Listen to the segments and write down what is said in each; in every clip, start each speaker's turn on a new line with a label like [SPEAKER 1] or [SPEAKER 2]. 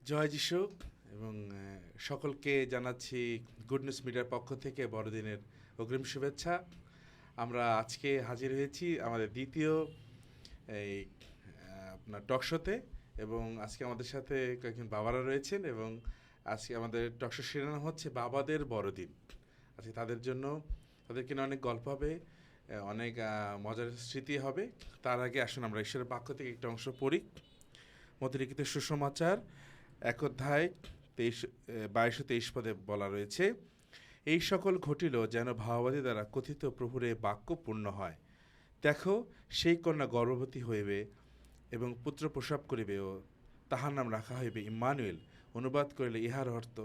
[SPEAKER 1] জয় যিশু এবং সকলকে জানাচ্ছি গুড নিউজ মিডিয়ার পক্ষ থেকে বড়দিনের অগ্রিম শুভেচ্ছা। আমরা আজকে হাজির হয়েছি আমাদের দ্বিতীয় এই আপনার টক শোতে, এবং আজকে আমাদের সাথে কয়েকজন বাবারা রয়েছেন, এবং আজকে আমাদের টক শো শিরোনাম হচ্ছে বাবাদের বড়দিন। আজকে তাদের জন্য তাদেরকে নিয়ে অনেক গল্প হবে, অনেক মজার স্মৃতি হবে। তার আগে আসুন আমরা ঈশ্বরের বাক্য থেকে একটা অংশ পড়ি। মধ্যলিখিত সুসমাচার 1 অধ্যায় 22-23 পদে বলা রয়েছে, এই সকল ঘটিল যেন ভাওবাদী দ্বারা কথিত প্রভুর এই বাক্য পূর্ণ হয়। দেখো, সেই কন্যা গর্ভবতী হইবে এবং পুত্র প্রসব করিবে, ও তাহার নাম রাখা হইবে ইম্মানুয়েল। অনুবাদ করিলে ইহার অর্থ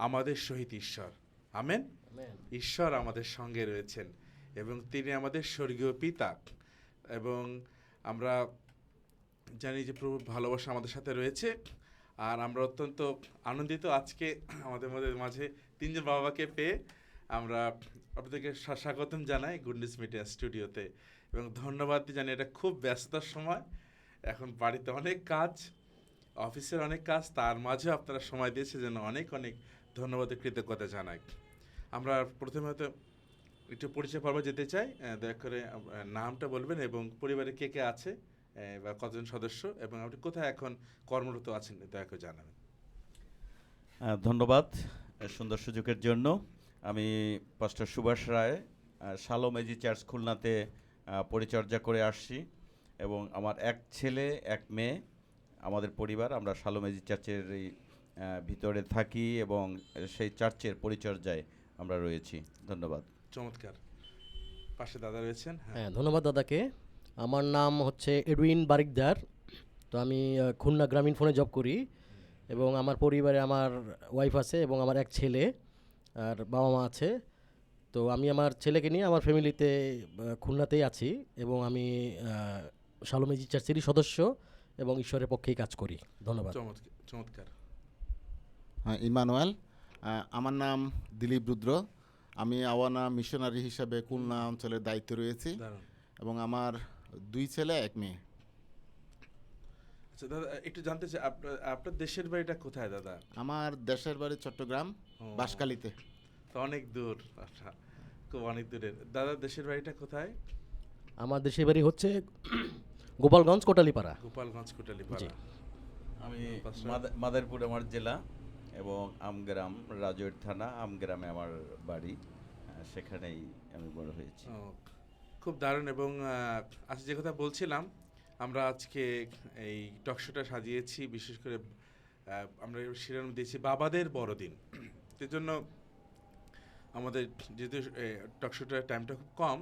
[SPEAKER 1] আমাদের সহিত ঈশ্বর। আমেন। ঈশ্বর আমাদের সঙ্গে রয়েছেন এবং তিনি আমাদের স্বর্গীয় পিতা, এবং আমরা জানি যে প্রভুর ভালোবাসা আমাদের সাথে রয়েছে। আর আমরা অত্যন্ত আনন্দিত আজকে আমাদের মাঝে তিনজন বাবাকে পেয়ে। আমরা আপনাদেরকে স্বাগতম জানাই গুডনেস মিডিয়া স্টুডিওতে, এবং ধন্যবাদ জানি। এটা খুব ব্যস্ততার সময়, এখন বাড়িতে অনেক কাজ, অফিসের অনেক কাজ, তার মাঝে আপনারা সময় দিয়েছে যেন অনেক অনেক ধন্যবাদ কৃতজ্ঞতা জানাই। আমরা প্রথমে হয়তো একটু পরিচয় পর্ব যেতে চাই। দয়া করে নামটা বলবেন এবং পরিবারে কে কে আছে বা কতজন সদস্য, এবং আপনি কোথায় এখন কর্মরত আছেন দয়া করে জানাবেন।
[SPEAKER 2] ধন্যবাদ সুন্দর সুযোগের জন্য। আমি পাস্টর সুভাষ রায়, শাሎም এজি চার্চ খুলনাতে পরিচর্যা করে আসছি, এবং আমার এক ছেলে এক মেয়ে, আমাদের পরিবার, আমরা শাሎም এজি চার্চের এই ভিতরে থাকি এবং সেই চার্চের পরিচর্যায় আমরা রয়েছি। ধন্যবাদ।
[SPEAKER 1] চমৎকার। পাশে দাদা রয়েছেন।
[SPEAKER 3] হ্যাঁ, ধন্যবাদ দাদাকে। আমার নাম হচ্ছে এডউইন বারিকদার। তো আমি খুলনা গ্রামীণ ফোনে জব করি, এবং আমার পরিবারে আমার ওয়াইফ আছে এবং আমার এক ছেলে আর বাবা মা আছে। তো আমি আমার ছেলেকে নিয়ে আমার ফ্যামিলিতে খুলনাতেই আছি, এবং আমি শাሎም এজি চার্চেরই সদস্য এবং ঈশ্বরের পক্ষেই কাজ করি। ধন্যবাদ।
[SPEAKER 1] চমৎকার চমৎকার।
[SPEAKER 4] হ্যাঁ, ইমানুয়েল। আমার নাম দিলীপ রুদ্র। আমি আওয়ানা মিশনারি হিসাবে খুলনা অঞ্চলের দায়িত্বে রয়েছি,
[SPEAKER 1] দারুণ।
[SPEAKER 4] এবং আমার 2 ছেলে 1 মেয়ে।
[SPEAKER 1] আচ্ছা দাদা, একটু জানতে চাই আপনার দেশের বাড়িটা কোথায় দাদা?
[SPEAKER 4] আমার দেশের বাড়ি চট্টগ্রাম,
[SPEAKER 1] ও,
[SPEAKER 4] বাঁশখালীতে।
[SPEAKER 1] তো অনেক দূর। আচ্ছা, খুব অনেক দূরের। দাদা দেশের বাড়িটা কোথায়?
[SPEAKER 3] আমার দেশের বাড়ি হচ্ছে গোপালগঞ্জ কোটালীপাড়া।
[SPEAKER 1] গোপালগঞ্জ কোটালীপাড়া।
[SPEAKER 3] জি।
[SPEAKER 2] আমি
[SPEAKER 1] পাস্টার?
[SPEAKER 2] মাদারপুর আমার জেলা, এবং আমগ্রাম রাজৈর থানা, আমগ্রামে আমার বাড়ি। সেখানেই আমি বড় হয়েছি।
[SPEAKER 1] ও, খুব দারুণ। এবং আজ যে কথা বলছিলাম, আমরা আজকে এই টকশোটা সাজিয়েছি বিশেষ করে আমরা শিরোনাম দিয়েছি বাবাদের বড়দিন। এর জন্য আমাদের যেহেতু টকশোটার টাইমটা খুব কম,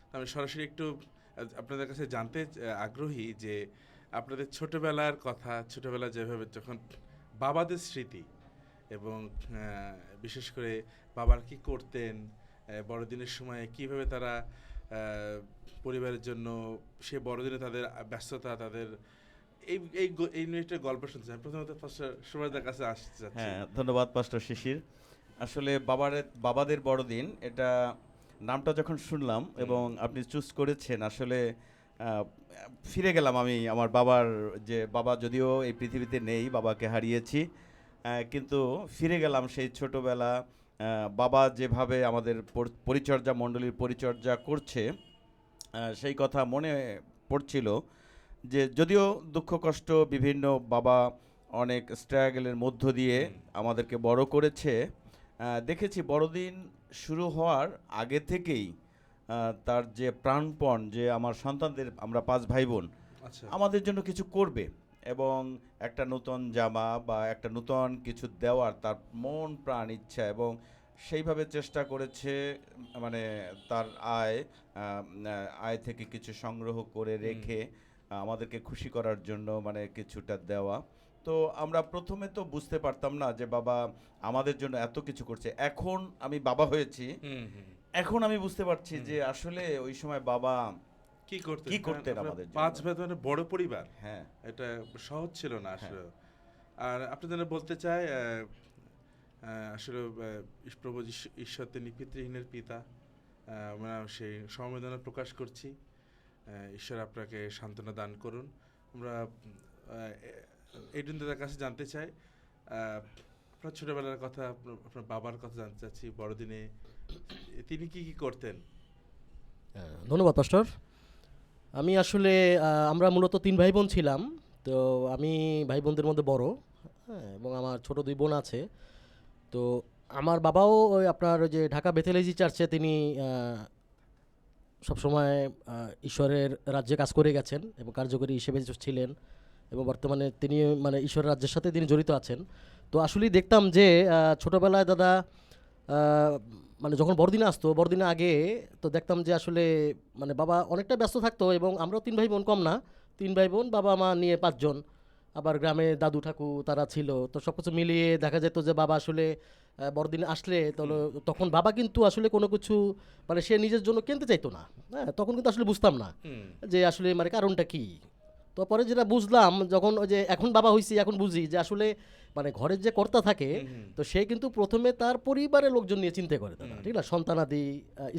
[SPEAKER 1] তো আমি সরাসরি একটু আপনাদের কাছে জানতে আগ্রহী যে আপনাদের ছোটোবেলার কথা, ছোটোবেলা যেভাবে যখন বাবাদের স্মৃতি, এবং বিশেষ করে বাবার কি করতেন, বড়দিনের সময় কিভাবে তারা পরিবারের জন্য সে বড়দিনে তাদের ব্যস্ততা, তাদের এই এই এই নিয়ে একটা গল্প শুনতে চাই। প্রথমত সুভাষদার কাছে আসতে চাচ্ছি।
[SPEAKER 2] হ্যাঁ, ধন্যবাদ পাস্টর শিশির। আসলে বাবাদের বড়দিন, এটা নামটা যখন শুনলাম এবং আপনি চুজ করেছেন, আসলে ফিরে গেলাম আমি আমার বাবার, যে বাবা যদিও এই পৃথিবীতে নেই, বাবাকে হারিয়েছি, কিন্তু ফিরে গেলাম সেই ছোটবেলা। বাবা যেভাবে আমাদের পরিচর্যা মণ্ডলীর পরিচর্যা করছে, সেই কথা মনে পড়ছিল, যে যদিও দুঃখ কষ্ট বিভিন্ন, বাবা অনেক স্ট্রাগলের মধ্য দিয়ে আমাদেরকে বড় করেছে। দেখেছি বড়দিন শুরু হওয়ার আগে থেকেই তার যে প্রাণপণ, যে আমার সন্তানদের, আমরা 5 ভাই বোন,
[SPEAKER 1] আচ্ছা।
[SPEAKER 2] আমাদের জন্য কিছু করবে এবং একটা নতুন জামা বা একটা নতুন কিছু দেওয়ার তার মন প্রাণ ইচ্ছা, এবং সেইভাবে চেষ্টা করেছে, মানে তার আয় থেকে কিছু সংগ্রহ করে রেখে আমাদেরকে খুশি করার জন্য, মানে কিছুটা দেওয়া। তো আমরা প্রথমে তো বুঝতে পারতাম না যে বাবা আমাদের জন্য এত কিছু করছে। এখন আমি বাবা হয়েছি, এখন আমি বুঝতে পারছি যে আসলে ওই সময় বাবা
[SPEAKER 1] কি
[SPEAKER 2] কি করতেন আমাদের জন্য।
[SPEAKER 1] 5 ভাই বোনের বড় পরিবার,
[SPEAKER 2] হ্যাঁ,
[SPEAKER 1] এটা সহজ ছিল না আসলে। আর আপনাদের বলতে চাই আসলে প্রভু ঈশ্বর তিনি পিতৃহীনের পিতা। আমরা সেই সমবেদনা প্রকাশ করছি। ঈশ্বর আপনাকে সান্ত্বনা দান করুন। আমরা এডুন দাদার কাছে জানতে চাই, আপনার ছোটবেলার কথা, আপনার বাবার কথা জানতে চাচ্ছি। বড়দিনে তিনি কি কি করতেন?
[SPEAKER 3] ধন্যবাদ পাস্টর। আমি আসলে আমরা মূলত 3 ভাই বোন ছিলাম। তো আমি ভাই বোনদের মধ্যে বড়, হ্যাঁ, এবং আমার ছোট 2 বোন আছে। তো আমার বাবাও ওই আপনার ওই যে ঢাকা বেথেলেজি চার্চে তিনি সবসময় ঈশ্বরের রাজ্যে কাজ করে গেছেন এবং কার্যকরী হিসেবে ছিলেন, এবং বর্তমানে তিনি মানে ঈশ্বরের রাজ্যের সাথে তিনি জড়িত আছেন। তো আসলেই দেখতাম যে ছোটোবেলায় দাদা মানে যখন বড়দিনে আসতো, বড়দিনে আগে তো দেখতাম যে আসলে মানে বাবা অনেকটা ব্যস্ত থাকতো, এবং আমরাও 3 ভাই বোন, কম না, 3 ভাই বোন, বাবা মা নিয়ে 5 জন। আবার গ্রামে দাদু ঠাকু তারা ছিল, তো সব কিছু মিলিয়ে দেখা যেত যে বাবা আসলে বড়দিনে আসলে তখন বাবা কিন্তু আসলে কোনো কিছু মানে সে নিজের জন্য কিনতে চাইতো না। হ্যাঁ, তখন কিন্তু আসলে বুঝতাম না
[SPEAKER 1] হুম।
[SPEAKER 3] যে আসলে মানে কারণটা কি। তো পরে যেটা বুঝলাম, যখন ওই যে এখন বাবা হইছি, এখন বুঝি যে আসলে মানে ঘরের যে কর্তা থাকে, তো সে কিন্তু প্রথমে তার পরিবারের লোকজন নিয়ে চিন্তা করে দাদা, ঠিক না, সন্তানাদি,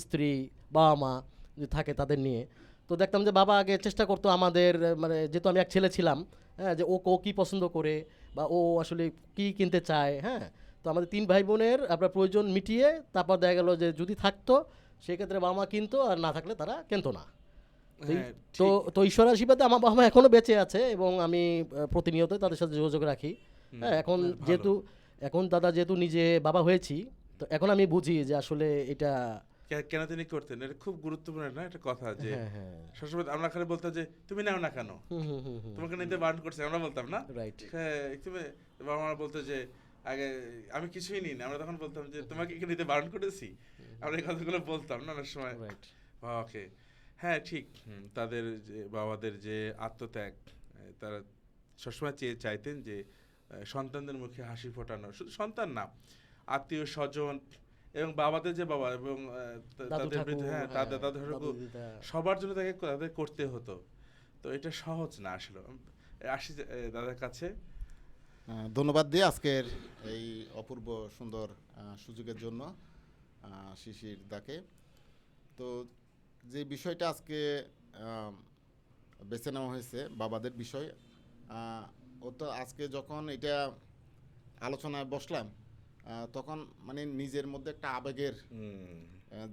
[SPEAKER 3] স্ত্রী, বাবা মা যদি থাকে তাদের নিয়ে। তো দেখতাম যে বাবা আগে চেষ্টা করতো আমাদের মানে যেহেতু আমি এক ছেলে ছিলাম, হ্যাঁ, যে ও কী পছন্দ করে বা ও আসলে কি কিনতে চায়, হ্যাঁ, তো আমাদের 3 ভাই বোনের আপনার প্রয়োজন মিটিয়ে তারপর দেখা গেল যে যদি থাকতো সেক্ষেত্রে বাবা মা কিনতো, আর না থাকলে তারা কিনতো না।
[SPEAKER 1] হ্যাঁ,
[SPEAKER 3] তো
[SPEAKER 1] ঠিক।
[SPEAKER 3] তো ঈশ্বরের আশীর্বাদে আমার বাবা মা এখনও বেঁচে আছে, এবং আমি প্রতিনিয়তই তাদের সাথে যোগাযোগ রাখি। হ্যাঁ, এখন
[SPEAKER 1] না, ভালো।
[SPEAKER 3] যেহেতু এখন দাদা যেহেতু নিজে বাবা হয়েছি, তো এখন আমি বুঝি যে আসলে এটা
[SPEAKER 1] কেন তিনি করতেন, এটা খুব গুরুত্বপূর্ণ না একটা কথা, যে
[SPEAKER 3] হ্যাঁ হ্যাঁ
[SPEAKER 1] সবসময় আমরা খালি বলতাম যে তুমি নাও না কেন, তোমাকে নিতে বারণ করছে, আমরা বলতাম না।
[SPEAKER 3] রাইট
[SPEAKER 1] হ্যাঁ, তুমি, বাবা মা বলতো যে আগে আমি কিছুই নিই না, আমরা তখন বলতাম যে তোমাকে কি নিতে বারণ করেছি, আমরা এই কথাগুলো বলতাম না অনেক সময়
[SPEAKER 3] রাইট
[SPEAKER 1] বাবাকে। হ্যাঁ, ঠিক। তাদের যে বাবাদের যে আত্মত্যাগ, তারা সবসময় চাইতেন যে সন্তানদের মুখে হাসি ফোটানো, শুধু সন্তান না, আত্মীয় স্বজন এবং বাবাদের যে বাবা এবং
[SPEAKER 3] দাদু
[SPEAKER 1] তাদের
[SPEAKER 3] ঠাকু,
[SPEAKER 1] বৃদ্ধ, হ্যাঁ,
[SPEAKER 3] হ্যাঁ,
[SPEAKER 1] দাদা দাদু ঠাকু,
[SPEAKER 3] দাদু দিদা।
[SPEAKER 1] সবার জন্য তাদের করতে হতো। তো এটা সহজ না আসলে। আসি দাদার কাছে।
[SPEAKER 4] ধন্যবাদ দিয়ে আজকের এই অপূর্ব সুন্দর সুযোগের জন্য শিশির দাকে। তো যে বিষয়টা আজকে আম, বেছে নেওয়া হয়েছে বাবাদের বিষয়, ও তো আজকে যখন এটা আলোচনায় বসলাম, তখন মানে নিজের মধ্যে একটা আবেগের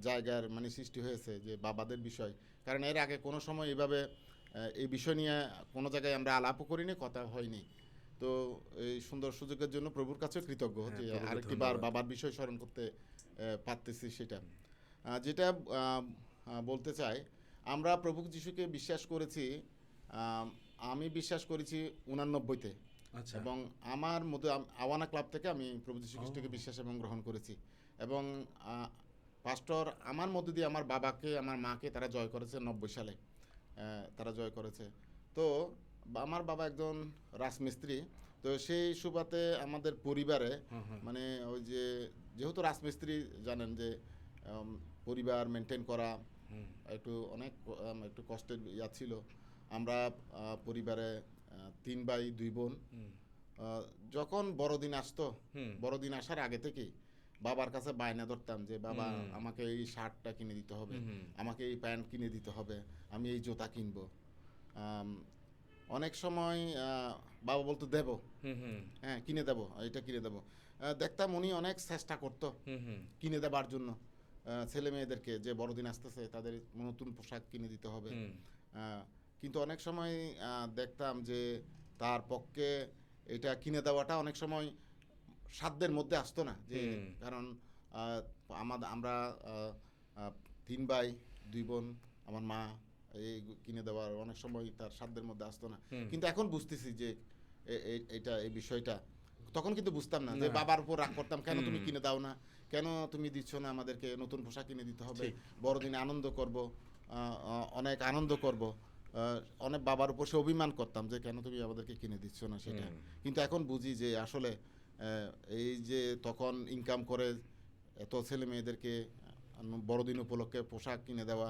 [SPEAKER 4] জায়গার মানে সৃষ্টি হয়েছে যে বাবাদের বিষয়। কারণ এর আগে কোনো সময় এইভাবে এই বিষয় নিয়ে কোনো জায়গায় আমরা আলাপও করিনি, কথা হয়নি। তো এই সুন্দর সুযোগের জন্য প্রভুর কাছেও কৃতজ্ঞ যে
[SPEAKER 1] প্রভুকে
[SPEAKER 4] আরেকটি বার
[SPEAKER 1] ধন্যবাদ।
[SPEAKER 4] বাবার বিষয় স্মরণ করতে পারতেছি। সেটা যেটা বলতে চাই, আমরা প্রভু যিশুকে বিশ্বাস করেছি, আম, আমি বিশ্বাস করেছি 89-তে,
[SPEAKER 1] আচ্ছা।
[SPEAKER 4] এবং আমার মধ্যে আওয়ানা ক্লাব থেকে আমি প্রভু যীশু খ্রিস্টকে বিশ্বাস এবং গ্রহণ করেছি। এবং পাস্টর আমার মধ্যে দিয়ে আমার বাবাকে, আমার মাকে তারা জয় করেছে 90 সালে, তারা জয় করেছে। তো আমার বাবা একজন রাজমিস্ত্রি। তো সেই সুবাদে আমাদের পরিবারে মানে ওই যে যেহেতু রাজমিস্ত্রি জানেন যে পরিবার মেনটেন করা একটু অনেক একটু কষ্টের ইয়া ছিল। আমরা পরিবারে 3 ভাই 2 বোন। যখন বড়দিন আসতো, বড়দিন আসার আগে থেকেই বাবার কাছে বায়না ধরতাম যে বাবা আমাকে এই শার্টটা কিনে দিতে হবে, আমাকে এই প্যান্ট কিনে দিতে হবে, আমি এই জুতা কিনবো। অনেক সময় বাবা বলতো দেবো, হ্যাঁ কিনে দেবো, এটা কিনে দেবো। দেখতাম উনি অনেক চেষ্টা করতো কিনে দেবার জন্য ছেলে মেয়েদেরকে, যে বড়দিন আসতেছে তাদের নতুন পোশাক কিনে দিতে হবে। কিন্তু অনেক সময় দেখতাম যে তার পক্ষে এটা কিনে দেওয়াটা অনেক সময় সাধ্যের মধ্যে আসতো না, যে কারণ আমরা 3 ভাই 2 বোন, আমার মা, এই কিনে দেওয়ার অনেক সময় তার সাধ্যের মধ্যে আসতো না। কিন্তু এখন বুঝতেছি যে এটা এই বিষয়টা, তখন কিন্তু বুঝতাম না, যে বাবার উপর রাগ করতাম, কেন তুমি কিনে দাও না, কেন তুমি দিচ্ছ না আমাদেরকে, নতুন পোশাক কিনে দিতে হবে, বড়দিনে আনন্দ করব, অনেক আনন্দ করব। অনেক বাবার উপর সে অভিমান করতাম যে কেন তুমি আমাদেরকে কিনে দিচ্ছ না সেটা। কিন্তু এখন বুঝি যে আসলে এই যে তখন ইনকাম করে এত ছেলে মেয়েদেরকে বড়দিন উপলক্ষে পোশাক কিনে দেওয়া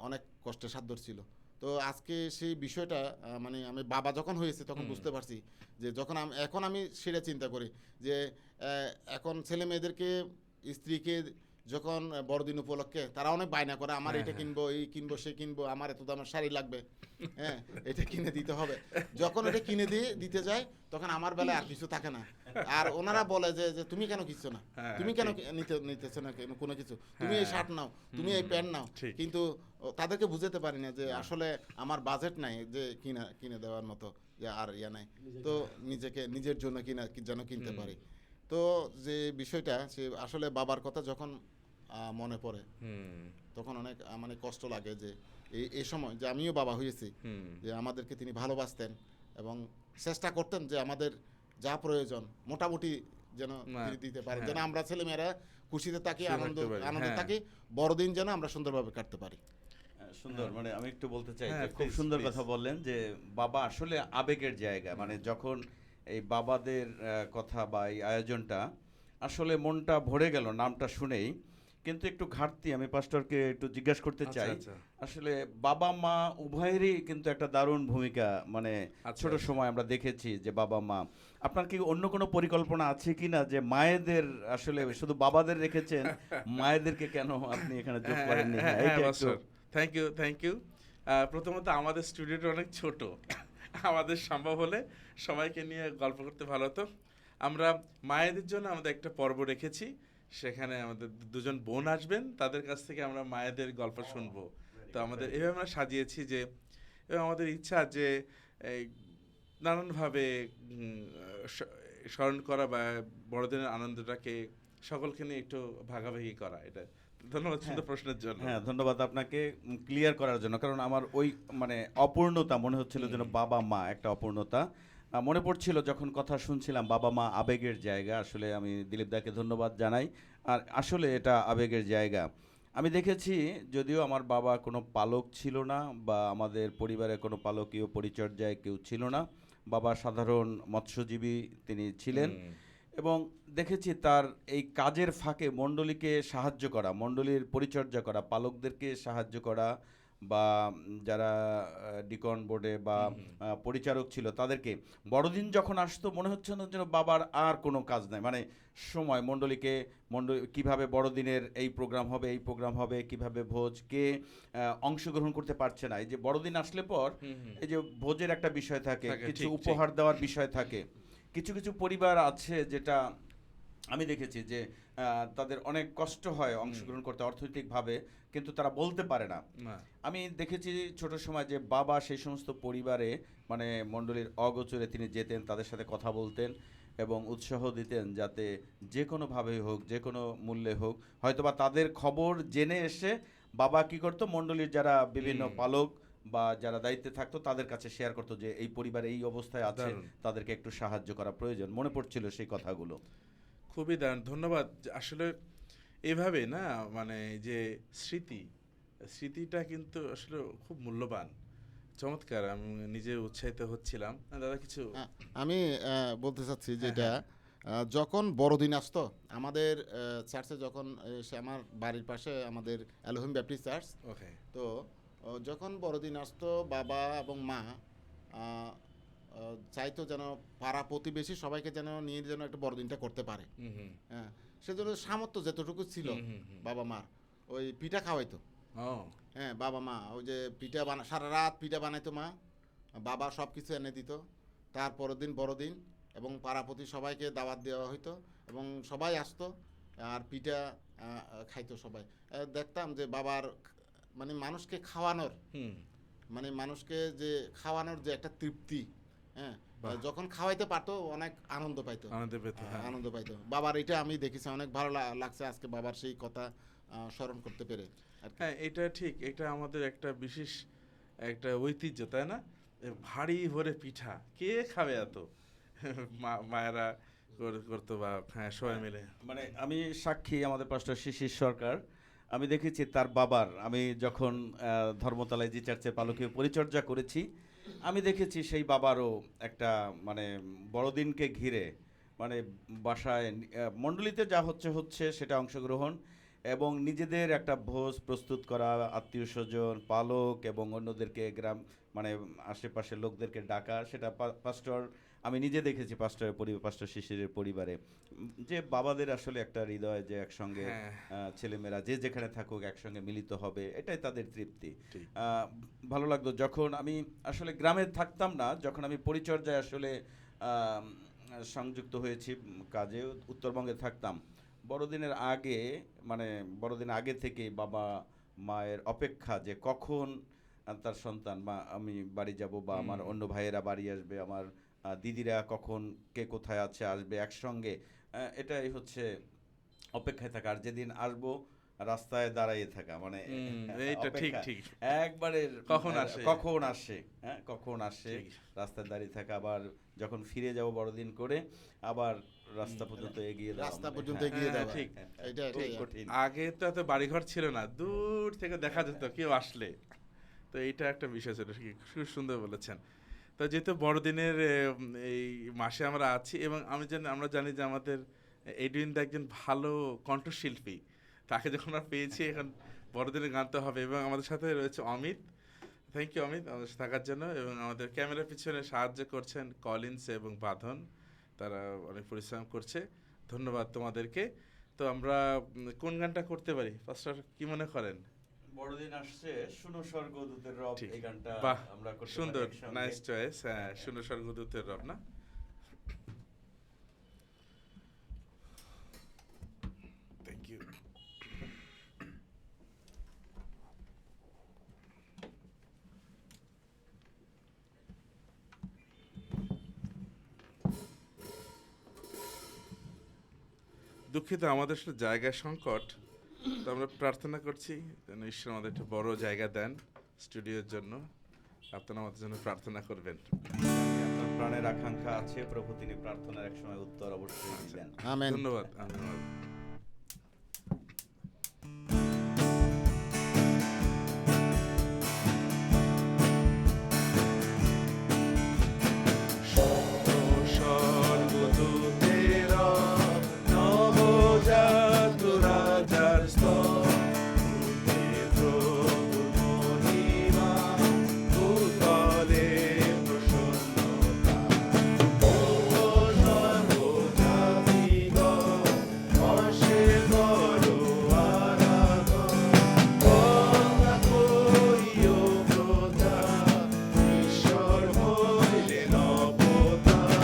[SPEAKER 4] অনেক কষ্টের সাধ্য ছিল। তো আজকে সেই বিষয়টা মানে আমি বাবা যখন হয়েছে তখন বুঝতে পারছি যে যখন এখন আমি সেটা চিন্তা করি যে এখন ছেলে মেয়েদেরকে, স্ত্রীকে যখন বড়দিন উপলক্ষে তারা অনেক বায়না করে আমার
[SPEAKER 1] হ্যাঁ,
[SPEAKER 4] এটা
[SPEAKER 1] হ্যাঁ।
[SPEAKER 4] কিনবো এই কিনবো সে কিনবো আমার এত দামের শাড়ি লাগবে, হ্যাঁ এটা কিনে দিতে হবে। যখন এটা কিনে দিতে যায় তখন আমার বেলায় আর কিছু থাকে না, আর ওনারা বলে যে তুমি কেন কিনছো না,
[SPEAKER 1] হ্যাঁ,
[SPEAKER 4] তুমি কেন
[SPEAKER 1] ঠিক।
[SPEAKER 4] নিতেছো না কোনো কিছু, তুমি এই
[SPEAKER 1] হ্যাঁ,
[SPEAKER 4] শার্ট নাও, তুমি এই প্যান্ট নাও,
[SPEAKER 1] ঠিক।
[SPEAKER 4] কিন্তু তাদেরকে বুঝাতে পারি না যে আসলে আমার বাজেট নাই যে কিনে দেওয়ার মতো, যে আর ইয়া নাই, তো নিজের জন্য যেন কিনতে পারি। তো যে বিষয়টা সে আসলে বাবার কথা যখন মনে পড়ে
[SPEAKER 1] হুম
[SPEAKER 4] তখন অনেক মানে কষ্ট লাগে যে এই সময় যে আমিও বাবা হয়েছি,
[SPEAKER 1] হুম
[SPEAKER 4] যে আমাদেরকে তিনি ভালোবাসতেন এবং চেষ্টা করতেন যে আমাদের যা প্রয়োজন মোটামুটি যেন তিনি দিতে পারেন, যেন
[SPEAKER 1] হ্যাঁ।
[SPEAKER 4] আমরা ছেলেমেয়েরা খুশিতে থাকি,
[SPEAKER 1] খুশি থাকতে পারি,
[SPEAKER 4] আনন্দে
[SPEAKER 1] হ্যাঁ।
[SPEAKER 4] থাকি, বড়দিন যেন আমরা সুন্দরভাবে কাটতে পারি।
[SPEAKER 2] সুন্দর, মানে আমি একটু বলতে চাই
[SPEAKER 1] হ্যাঁ,
[SPEAKER 2] যে খুব
[SPEAKER 1] please,
[SPEAKER 2] সুন্দর
[SPEAKER 1] please.
[SPEAKER 2] কথা বললেন যে বাবা আসলে আবেগের জায়গা, মানে যখন এই বাবাদের কথা বা এই আয়োজনটা আসলে মনটা ভরে গেল নামটা শুনেই। কিন্তু একটু ঘাটতি আমি পাস্টরকে একটু জিজ্ঞাসা করতে
[SPEAKER 1] আচ্ছা,
[SPEAKER 2] চাই,
[SPEAKER 1] আচ্ছা।
[SPEAKER 2] আসলে বাবা মা উভয়েরই কিন্তু একটা দারুণ ভূমিকা, মানে
[SPEAKER 1] আচ্ছা,
[SPEAKER 2] ছোট
[SPEAKER 1] আচ্ছা।
[SPEAKER 2] সময় আমরা দেখেছি যে বাবা মা, আপনার কি অন্য কোনো পরিকল্পনা আছে কি না যে মায়েদের, আসলে শুধু বাবাদের রেখেছেন, মায়েদেরকে কেন আপনি এখানে যোগ করেননি? হ্যাঁ, এইটা একটু
[SPEAKER 1] থ্যাংক ইউ। প্রথমত আমাদের স্টুডিওটা অনেক ছোট, আমাদের সম্ভব হলে সবাইকে নিয়ে গল্প করতে ভালো হতো। আমরা মায়েদের জন্য আমাদের একটা পর্ব রেখেছি, সেখানে আমাদের দুজন বোন আসবেন, তাদের কাছ থেকে আমরা মায়েদের গল্প শুনবো। তো আমাদের এভাবে আমরা সাজিয়েছি যে, এবং আমাদের ইচ্ছা যে এই নানানভাবে স্মরণ করা বা বড়দিনের আনন্দটাকে সকলকে নিয়ে একটু ভাগাভাগি করা। এটা ধন্যবাদ সুন্দর প্রশ্নের জন্য।
[SPEAKER 2] হ্যাঁ, ধন্যবাদ আপনাকে ক্লিয়ার করার জন্য, কারণ আমার ওই মানে অপূর্ণতা মনে হচ্ছিল যেন বাবা মা একটা অপূর্ণতা মনে পড়ছিল যখন কথা শুনছিলাম। বাবা মা আবেগের জায়গা, আসলে আমি দিলীপ দাকে ধন্যবাদ জানাই। আর আসলে এটা আবেগের জায়গা। আমি দেখেছি, যদিও আমার বাবা কোনো পালক ছিল না বা আমাদের পরিবারে কোনো পালকীয় পরিচর্যায় কেউ ছিল না, বাবা সাধারণ মৎস্যজীবী তিনি ছিলেন। এবং দেখেছি তার এই কাজের ফাঁকে মণ্ডলীকে সাহায্য করা, মণ্ডলীর পরিচর্যা করা, পালকদেরকে সাহায্য করা, বা যারা ডিকন বোর্ডে বা পরিচারক ছিল তাদেরকে, বড়দিন যখন আসতো মনে হচ্ছে না যেন বাবার আর কোনো কাজ নাই, মানে সময় মণ্ডলীকে কিভাবে বড়দিনের এই প্রোগ্রাম হবে, এই প্রোগ্রাম হবে, কিভাবে ভোজ, কে অংশগ্রহণ করতে পারছে না, এই যে বড়দিন আসলে পর এই যে ভোজের একটা বিষয় থাকে,
[SPEAKER 1] থাকে,
[SPEAKER 2] কিছু
[SPEAKER 1] ঠিক, ঠিক।
[SPEAKER 2] উপহার দেওয়ার বিষয় থাকে। কিছু কিছু পরিবার আছে যেটা আমি দেখেছি যে তাদের অনেক কষ্ট হয় অংশগ্রহণ করতে অর্থনৈতিকভাবে, কিন্তু তারা বলতে পারে না।
[SPEAKER 1] না।
[SPEAKER 2] আমি দেখেছি ছোট সময় যে বাবা সেই সমস্ত পরিবারে, মানে মণ্ডলীর অগোচরে তিনি যেতেন, তাদের সাথে কথা বলতেন এবং উৎসাহ দিতেন যাতে যে কোনোভাবেই হোক, যে কোনো মূল্যে হোক, হয়তোবা তাদের খবর জেনে এসে বাবা কী করতো, মণ্ডলীর যারা বিভিন্ন পালক বা যারা দায়িত্বে থাকতো তাদের কাছে শেয়ার করতো যে এই পরিবার এই অবস্থায় আছে,
[SPEAKER 1] দারুণ।
[SPEAKER 2] তাদেরকে একটু সাহায্য করা প্রয়োজন। মনে পড়ছিল সেই কথাগুলো।
[SPEAKER 1] খুবই দারুণ, ধন্যবাদ। আসলে এভাবে না, মানে যে স্মৃতিটা কিন্তু আসলে খুব মূল্যবান। চমৎকার, আমি নিজে উৎসাহিত হচ্ছিলাম। দাদা কিছু?
[SPEAKER 4] আমি বলতে চাচ্ছি
[SPEAKER 1] হ্যাঁ,
[SPEAKER 4] যেটা যখন বড়দিন আসতো আমাদের চার্চে, যখন সে আমার বাড়ির পাশে আমাদের এলোহিম ব্যাপটিস্ট চার্চ,
[SPEAKER 1] ওকে।
[SPEAKER 4] তো যখন বড়দিন আসতো বাবা এবং মা চাইতো যেন পাড়া প্রতিবেশী সবাইকে যেন নিয়ে যেন একটা বড়দিনটা করতে পারে। হ্যাঁ, সেজন্য সামর্থ্য যতটুকু ছিল বাবা মার, ওই পিঠা খাওয়াইতো।
[SPEAKER 1] ও
[SPEAKER 4] হ্যাঁ, বাবা মা ওই যে সারা রাত পিঠা বানাইতো মা, বাবা সব কিছু এনে দিত। তারপরের দিন বড়দিন এবং পাড়াপতি সবাইকে দাওয়াত দেওয়া হইতো এবং সবাই আসতো আর পিঠা খাইতো সবাই। দেখতাম যে বাবার মানে মানুষকে খাওয়ানোর, মানে মানুষকে যে খাওয়ানোর যে একটা তৃপ্তি, হ্যাঁ, যখন খাওয়াইতে পারতো অনেক আনন্দ পাইতো,
[SPEAKER 1] আনন্দ পেত, হ্যাঁ।
[SPEAKER 4] আনন্দ পাইতো। বাবার এটা আমি দেখেছি, অনেক ভালো লাগছে আজকে বাবার সেই কথা স্মরণ করতে পেরে আর কি।
[SPEAKER 1] হ্যাঁ, এটা ঠিক, এটা আমাদের একটা বিশেষ একটা ঐতিহ্য, তাই না? ভারী ভরে পিঠা কে খাবে এত? মায়েরা করতো, বা হ্যাঁ সবাই মিলে।
[SPEAKER 2] মানে আমি সাক্ষী, আমাদের পাস্টর শিশির সরকার, আমি দেখেছি তার বাবার, আমি যখন ধর্মতলায় জি চার্চের পালকীয় পরিচর্যা করেছি, আমি দেখেছি সেই বাবারও একটা মানে বড়দিনকে ঘিরে, মানে বাসায় মণ্ডলীতে যা হচ্ছে সেটা অংশগ্রহণ এবং নিজেদের একটা ভোজ প্রস্তুত করা, আত্মীয় স্বজন, পালক এবং অন্যদেরকে গ্রাম মানে আশেপাশের লোকদেরকে ডাকা, সেটা পাস্টর আমি নিজে দেখেছি পাঁচটা শিশিরের পরিবারে যে বাবাদের আসলে একটা হৃদয়, যে একসঙ্গে
[SPEAKER 1] হ্যাঁ।
[SPEAKER 2] ছেলেমেয়েরা যে যেখানে থাকুক একসঙ্গে মিলিত হবে, এটাই তাদের তৃপ্তি।
[SPEAKER 1] ঠিক।
[SPEAKER 2] ভালো লাগতো যখন আমি আসলে গ্রামে থাকতাম না, যখন আমি পরিচর্যায় আসলে আম, সংযুক্ত হয়েছি কাজে, উত্তরবঙ্গে থাকতাম। বড়দিনের আগে, মানে বড়দিন আগে থেকেই বাবা মায়ের অপেক্ষা যে কখন তার সন্তান বা আমি বাড়ি যাব, বা আমার অন্য ভাইয়েরা বাড়ি আসবে, আমার দিদিরা কখন কে কোথায় আছে আসবে একসঙ্গে, এটাই হচ্ছে অপেক্ষায় থাকা। আর যেদিন আসবো রাস্তায় দাঁড়িয়ে থাকা, মানে
[SPEAKER 1] এইটা ঠিক
[SPEAKER 2] অপেক্ষা।
[SPEAKER 1] ঠিক।
[SPEAKER 2] একবারে
[SPEAKER 1] কখন আসে?
[SPEAKER 2] কখন আসে, হ্যাঁ কখন আসে,
[SPEAKER 1] ঠিক।
[SPEAKER 2] রাস্তায় দাঁড়িয়ে থাকা। আবার যখন ফিরে যাব বড়দিন করে, আবার রাস্তা পর্যন্ত এগিয়ে যাওয়া,
[SPEAKER 4] রাস্তা
[SPEAKER 2] মানে
[SPEAKER 4] পর্যন্ত
[SPEAKER 2] হ্যাঁ,
[SPEAKER 4] এগিয়ে
[SPEAKER 1] হ্যাঁ,
[SPEAKER 4] যাওয়া,
[SPEAKER 1] ঠিক।
[SPEAKER 4] এটা
[SPEAKER 2] খুব
[SPEAKER 4] এটাই
[SPEAKER 2] কঠিন।
[SPEAKER 1] আগে তো এত বাড়িঘর ছিল না, দূর থেকে দেখা যেত কেউ আসলে। তো এইটা একটা বিষয় ছিল, খুব সুন্দর বলেছেন। তো যেহেতু বড়দিনের এই মাসে আমরা আছি, এবং আমরা জানি যে আমাদের এডুইন দা একজন ভালো কণ্ঠশিল্পী। তাকে যখন আমরা পেয়েছি, এখন বড়দিনের গান তো হবে। এবং আমাদের সাথে রয়েছে অমিত। থ্যাংক ইউ অমিত আমাদের সাথে থাকার জন্য। এবং আমাদের ক্যামেরার পিছনে সাহায্য করছেন কলিন্স এবং বাঁধন, তারা অনেক পরিশ্রম করছে। ধন্যবাদ তোমাদেরকে। তো আমরা কোন গানটা করতে পারি পাস্টার, কি মনে করেন?
[SPEAKER 2] বড়দিন আসছে, শুনো স্বর্গদূতের রব,
[SPEAKER 1] ঠিক।
[SPEAKER 2] এই গানটা
[SPEAKER 1] বাহ,
[SPEAKER 2] আমরা করতে পারি
[SPEAKER 1] সুন্দর,
[SPEAKER 2] একসঙ্গে।
[SPEAKER 1] Nice choice. হ্যাঁ, শুনো স্বর্গদূতের রব না? Thank you. দুঃখিত, আমাদের আসলে জায়গার সংকট। তো আমরা প্রার্থনা করছি যেন ঈশ্বর আমাদের একটু বড় জায়গা দেন স্টুডিওর জন্য। আপনারা আমাদের জন্য প্রার্থনা করবেন।
[SPEAKER 2] আপনার প্রাণের আকাঙ্ক্ষা আছে প্রভু, তিনি প্রার্থনার এক সময় উত্তর অবশ্যই দিবেন।
[SPEAKER 4] আমেন।
[SPEAKER 1] ধন্যবাদ, ধন্যবাদ। স্বর্গদূতেরা নবজাত রাজার স্তব, প্রভু মহিমা, ভূতলে প্রসন্নতা। সর্বজাতিগণ বর্ষে করো আরাধন, গঙ্গা করিও প্রজা, ঈশ্বর হইলেন অবতার।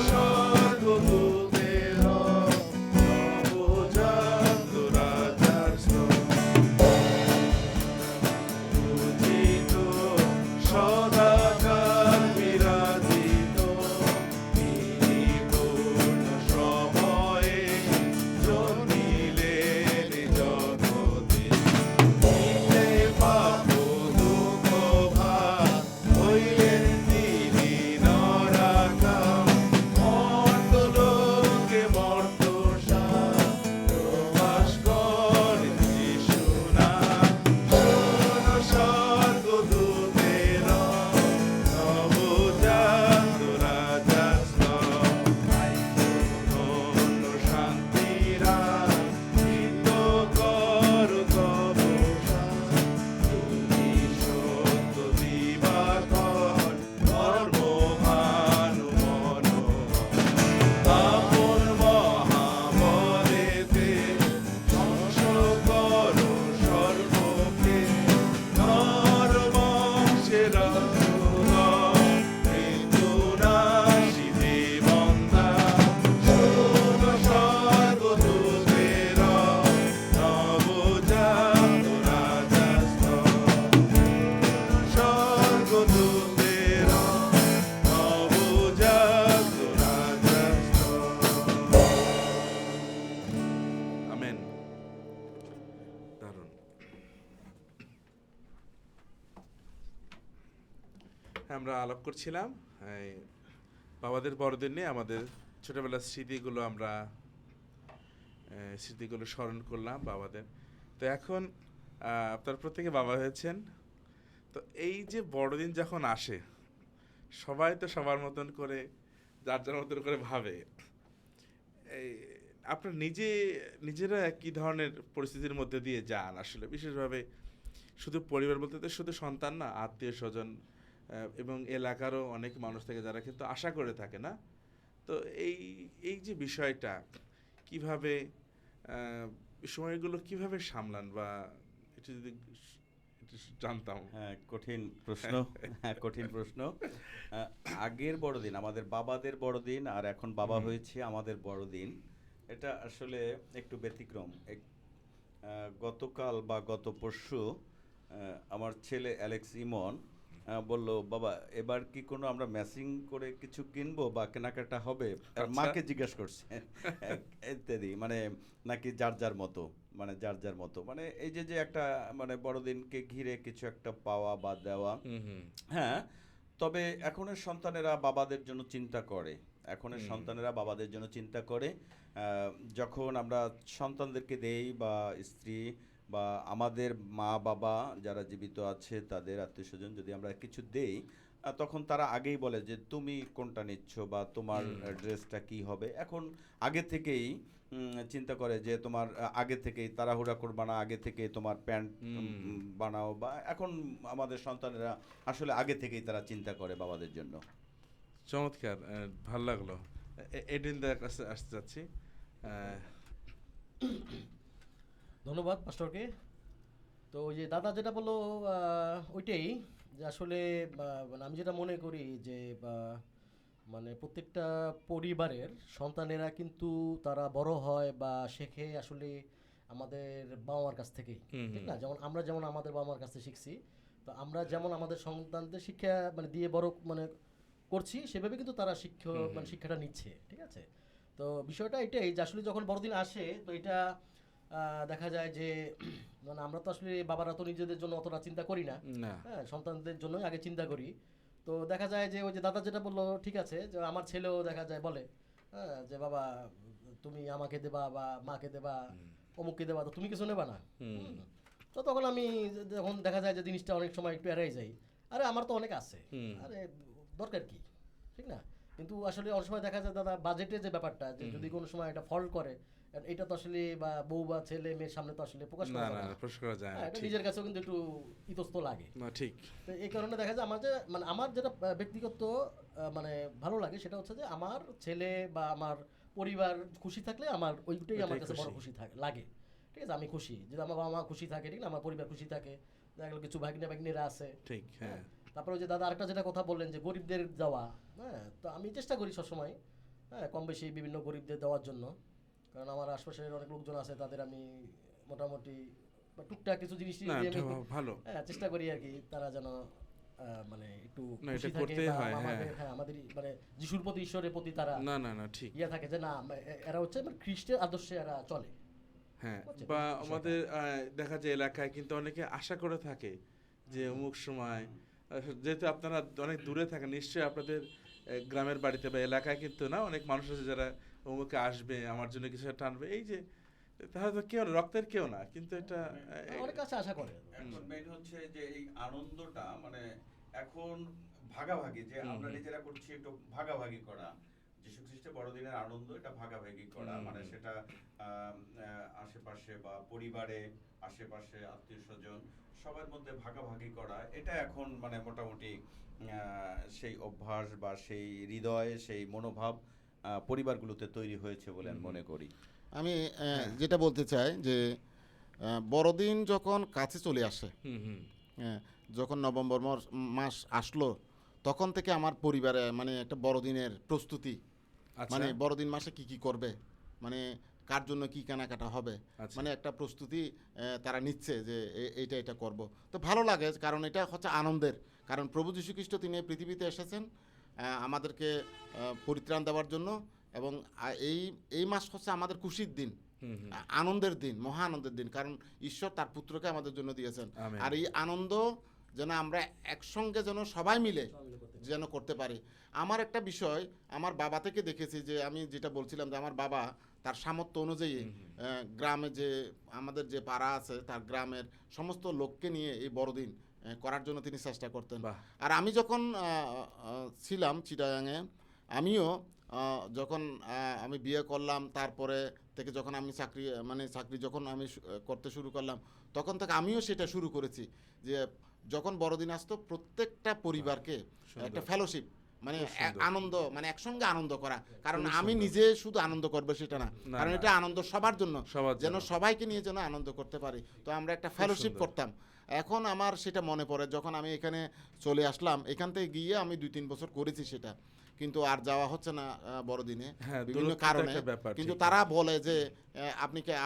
[SPEAKER 1] স্বর্গদূতের নবজাত রাজার স্তব, পূজিত সদাকাল বিরাজিত, তিনি পূর্ণ সময়ে জন্মিলেন জগতে। নিতে পাপ দুঃখ ভার হইলেন তিনি নরাকার, মর্ত্যলোকে মর্ত্যশার প্রবাস করেন যিশুনাথ। শোনো স্বর্গদূতেরা নবজাত রাজার স্তব, ধন্য শান্তিরা চিত্ত করো তব সার। তুমি সত্য দিবাকর, ধর্মভানু মনোহর। আপন মহাবলেতে ধ্বংস করো সর্বকে, নরবংশের অসুর মৃত্যুনাশী দেবন্দা। শোনো স্বর্গদূতের নবজাত রাজার স্তব, স্বর্গদূতের নবজাত রাজার স্তব। আমেন। দারুণ। আমরা আলাপ করছিলাম এই বাবাদের বড়দিন নিয়ে, আমাদের ছোটবেলার স্মৃতিগুলো স্মরণ করলাম বাবাদের। তো এখন আপনারা প্রত্যেকে বাবা হয়েছেন। তো এই যে বড়দিন যখন আসে, সবাই তো সবার মতন করে, যার যার মতন করে ভাবে। এই আপনার নিজেরা কি ধরনের পরিস্থিতির মধ্যে দিয়ে যান আসলে? বিশেষভাবে শুধু পরিবার বলতে তো শুধু সন্তান না, আত্মীয় স্বজন এবং এলাকারও অনেক মানুষ থাকে যারা কিন্তু আশা করে থাকে না। তো এই এই যে বিষয়টা কিভাবে সময়গুলো কিভাবে সামলান, বা একটু যদি একটু জানতাম।
[SPEAKER 2] হ্যাঁ, কঠিন প্রশ্ন। হ্যাঁ, কঠিন প্রশ্ন। আগের বড়দিন, আমাদের বাবাদের বড়দিন, আর এখন বাবা হয়েছে আমাদের বড়দিন, এটা আসলে একটু ব্যতিক্রম। গতকাল বা গত পরশু আমার ছেলে অ্যালেক্স ইমন বলল, বাবা এবার কি কোনো আমরা ম্যাচিং করে কিছু কিনবো বা কেনাকাটা হবে? আর
[SPEAKER 1] আচ্ছা।
[SPEAKER 2] মাকে জিজ্ঞেস করছে ইত্যাদি, মানে নাকি যার যার মতো, মানে যার যার মতো, মানে এই যে যে একটা মানে বড়দিনকে ঘিরে কিছু একটা পাওয়া বা দেওয়া। হ্যাঁ, তবে এখনের সন্তানেরা বাবাদের জন্য চিন্তা করে, এখনের সন্তানেরা বাবাদের জন্য চিন্তা করে। যখন আমরা সন্তানদেরকে দেই বা স্ত্রী বা আমাদের মা বাবা যারা জীবিত আছে তাদের আত্মীয় স্বজন যদি আমরা কিছু দেই, তখন তারা আগেই বলে যে তুমি কোনটা নিচ্ছ বা তোমার ড্রেসটা কি হবে। এখন আগে থেকেই চিন্তা করে যে তোমার আগে থেকেই তাড়াহুড়া করবা না, আগে থেকে তোমার প্যান্ট বানাও, বা এখন আমাদের সন্তানেরা আসলে আগে থেকেই তারা চিন্তা করে বাবাদের জন্য।
[SPEAKER 1] চমৎকার, ভালো লাগলো। এডিন দার কাছে আসতে চাচ্ছি।
[SPEAKER 3] ধন্যবাদ পাস্টরকে। তো ওই যে দাদা যেটা বললো ওইটাই, যে আসলে মানে আমি যেটা মনে করি যে মানে প্রত্যেকটা পরিবারের সন্তানেরা কিন্তু তারা বড় হয় বা শেখে আসলে আমাদের বাবা মার কাছ থেকেই, ঠিক না? যেমন আমরা যেমন আমাদের বাবা মার কাছ থেকে শিখছি, তো আমরা যেমন আমাদের সন্তানদের শিক্ষা মানে দিয়ে বড় মানে করছি, সেভাবে কিন্তু তারা মানে শিক্ষাটা নিচ্ছে, ঠিক আছে? তো বিষয়টা এটাই যে আসলে যখন বড়দিন আসে, তো এটা দেখা যায় যে মানে আমরা তো আসলে বাবারা তো নিজেদের জন্য অতটা চিন্তা করি না,
[SPEAKER 1] না।
[SPEAKER 3] হ্যাঁ, সন্তানদের জন্যই আগে চিন্তা করি। তো দেখা যায় যে ওই যে দাদা যেটা বললো ঠিক আছে, যে আমার ছেলেও দেখা যায় বলে, হ্যাঁ, যে বাবা তুমি আমাকে দেবা বা মাকে দেবা, অমুককে দেবা, তো তুমি কিছু নেবা না? তো তখন আমি যখন দেখা যায় যে জিনিসটা অনেক সময় একটু এড়াই যাই, আরে আমার তো অনেক আছে, আরে দরকার কি, ঠিক না? কিন্তু আসলে অনেক সময় দেখা যায় দাদা বাজেটের যে ব্যাপারটা, যে যদি কোনো সময় এটা ফল্ট করে, এটা তো আসলে বা বউ বা ছেলে মেয়ের সামনে তো আসলে প্রকাশ
[SPEAKER 1] না
[SPEAKER 3] করা
[SPEAKER 1] না
[SPEAKER 3] যায় না।
[SPEAKER 1] প্রশ্ন করা যায় না,
[SPEAKER 3] হ্যাঁ, এটা
[SPEAKER 1] ঠিক।
[SPEAKER 3] নিজের কাছেও কিন্তু একটু ইতস্ত লাগে।
[SPEAKER 1] না, ঠিক।
[SPEAKER 3] তো এই কারণে দেখা যায় আমার যে মানে আমার যেটা ব্যক্তিগত মানে ভালো লাগে সেটা হচ্ছে যে আমার ছেলে বা আমার পরিবার খুশি থাকলে আমার ওইটাই আমার
[SPEAKER 1] ওইটাই
[SPEAKER 3] কাছে বড়
[SPEAKER 1] খুশি।
[SPEAKER 3] খুশি লাগে, ঠিক আছে? আমি খুশি যদি আমার বাবা মা খুশি থাকে, ঠিক না, আমার পরিবার খুশি থাকে, দেখা গেলো কিছু ভাগ্নিরা আছে।
[SPEAKER 1] ঠিক, হ্যাঁ।
[SPEAKER 3] তারপরে ওই যে দাদা আরেকটা যেটা কথা বললেন যে গরিবদের দেওয়া, হ্যাঁ, তো আমি চেষ্টা করি সবসময়, হ্যাঁ, কম বেশি বিভিন্ন গরিবদের দেওয়ার জন্য, কারণ আমার আশপাশের অনেক লোকজন আছে, তাদের আমি মোটামুটি বা টুকটাক কিছু জিনিস
[SPEAKER 1] না,
[SPEAKER 3] দিয়ে আমি
[SPEAKER 1] এটা ভালো।
[SPEAKER 3] হ্যাঁ চেষ্টা করি আর কি, তারা যেন মানে একটু
[SPEAKER 1] না,
[SPEAKER 3] খুশি
[SPEAKER 1] এটা
[SPEAKER 3] থাকে
[SPEAKER 1] করতেই
[SPEAKER 3] বা
[SPEAKER 1] হয়, হ্যাঁ।
[SPEAKER 3] আমাদের হ্যাঁ আমাদের মানে যিশুর প্রতি ঈশ্বরের প্রতি তারা
[SPEAKER 1] না না না, ঠিক।
[SPEAKER 3] ইয়ে থাকে যে না এরা হচ্ছে মানে খ্রিস্টের আদর্শে এরা চলে।
[SPEAKER 1] হ্যাঁ,
[SPEAKER 3] বুঝছেন
[SPEAKER 1] বা
[SPEAKER 3] বিষয়টা?
[SPEAKER 1] আমাদের দেখা যায় এলাকায় কিন্তু অনেকে আশা করে থাকে যে অমুক সময়, যেহেতু আপনারা অনেক দূরে থাকেন, নিশ্চয়ই আপনাদের গ্রামের বাড়িতে বা এলাকায় কিন্তু না অনেক মানুষ আছে যারা অমুকে আসবে, আমার জন্য কিছু একটা আনবে, এই যে তাহলে তো কেউ না, রক্তের কেউ না, কিন্তু এটা
[SPEAKER 3] অনেক কাছে আশা করে।
[SPEAKER 2] এখন মেইন হচ্ছে যে এই আনন্দটা মানে এখন ভাগাভাগি, যে আমরা নিজেরা করছি একটু ভাগাভাগি করা, যীশু খ্রিস্টের বড়দিনের আনন্দ এটা ভাগাভাগি করা, মানে সেটা আশেপাশে বা পরিবারে আশেপাশে আত্মীয় স্বজন সবার মধ্যে ভাগাভাগি করা, এটা এখন মানে মোটামুটি সেই অভ্যাস বা সেই হৃদয় সেই মনোভাব পরিবারগুলোতে তৈরি হয়েছে বলে আমি মনে করি।
[SPEAKER 4] আমি যেটা বলতে চাই যে বড়দিন যখন কাছে চলে আসে, হ্যাঁ, যখন নভেম্বর মাস আসলো, তখন থেকে আমার পরিবারে মানে একটা বড়দিনের প্রস্তুতি,
[SPEAKER 1] আচ্ছা।
[SPEAKER 4] মানে বড়দিন মাসে কি কি করবে, মানে কার জন্য কি কেনাকাটা হবে,
[SPEAKER 1] আচ্ছা।
[SPEAKER 4] মানে একটা প্রস্তুতি তারা নিচ্ছে যে এইটা এটা করব। তো ভালো লাগে, কারণ এটা হচ্ছে আনন্দের, কারণ প্রভু যীশু খ্রিস্ট তিনি এই পৃথিবীতে এসেছেন আমাদেরকে পরিত্রাণ দেওয়ার জন্য, এবং এই এই মাস হচ্ছে আমাদের খুশির দিন, আনন্দের দিন, মহা আনন্দের দিন, কারণ ঈশ্বর তার পুত্রকে আমাদের জন্য দিয়েছেন।
[SPEAKER 1] আমেন।
[SPEAKER 4] আর এই আনন্দ যেন আমরা একসঙ্গে যেন সবাই মিলে যেন করতে পারি। আমার একটা বিষয় আমার বাবা থেকে দেখেছি, যে আমি যেটা বলছিলাম যে আমার বাবা তার সামর্থ্য অনুযায়ী গ্রামে যে আমাদের যে পাড়া আছে তার গ্রামের সমস্ত লোককে নিয়ে এই বড়দিন করার জন্য তিনি চেষ্টা করতেন।
[SPEAKER 1] বাহ।
[SPEAKER 4] আর আমি যখন ছিলাম চিটাগাঙে, আমিও যখন আমি বিয়ে করলাম, তারপরে থেকে যখন আমি চাকরি যখন আমি করতে শুরু করলাম, তখন থেকে আমিও সেটা শুরু করেছি যে যখন বড়দিন আসতো প্রত্যেকটা পরিবারকে
[SPEAKER 1] সুন্দর।
[SPEAKER 4] একটা ফেলোশিপ, মানে
[SPEAKER 1] খুব সুন্দর।
[SPEAKER 4] আনন্দ, মানে একসঙ্গে আনন্দ করা। কারণ
[SPEAKER 1] খুবই
[SPEAKER 4] আমি
[SPEAKER 1] সুন্দর।
[SPEAKER 4] নিজে শুধু আনন্দ করবো সেটা না,
[SPEAKER 1] না,
[SPEAKER 4] কারণ
[SPEAKER 1] না।
[SPEAKER 4] এটা আনন্দ সবার জন্য,
[SPEAKER 1] সবার
[SPEAKER 4] যেন
[SPEAKER 1] জন্য।
[SPEAKER 4] সবাইকে নিয়ে যেন আনন্দ করতে পারি। তো আমরা একটা ফেলোশিপ
[SPEAKER 1] সুন্দর।
[SPEAKER 4] করতাম। এখন আমার সেটা মনে পড়ে যখন আমি এখানে চলে আসলাম, এখান থেকে গিয়ে আমি 2-3 বছর করেছি সেটা, কিন্তু আর যাওয়া হচ্ছে না বড়দিনে
[SPEAKER 1] হ্যাঁ,
[SPEAKER 4] বিভিন্ন
[SPEAKER 1] দূরত্ব তো
[SPEAKER 4] কারণে।
[SPEAKER 1] একটা ব্যাপার,
[SPEAKER 4] কিন্তু
[SPEAKER 1] ঠিক।
[SPEAKER 4] তারা বলে যে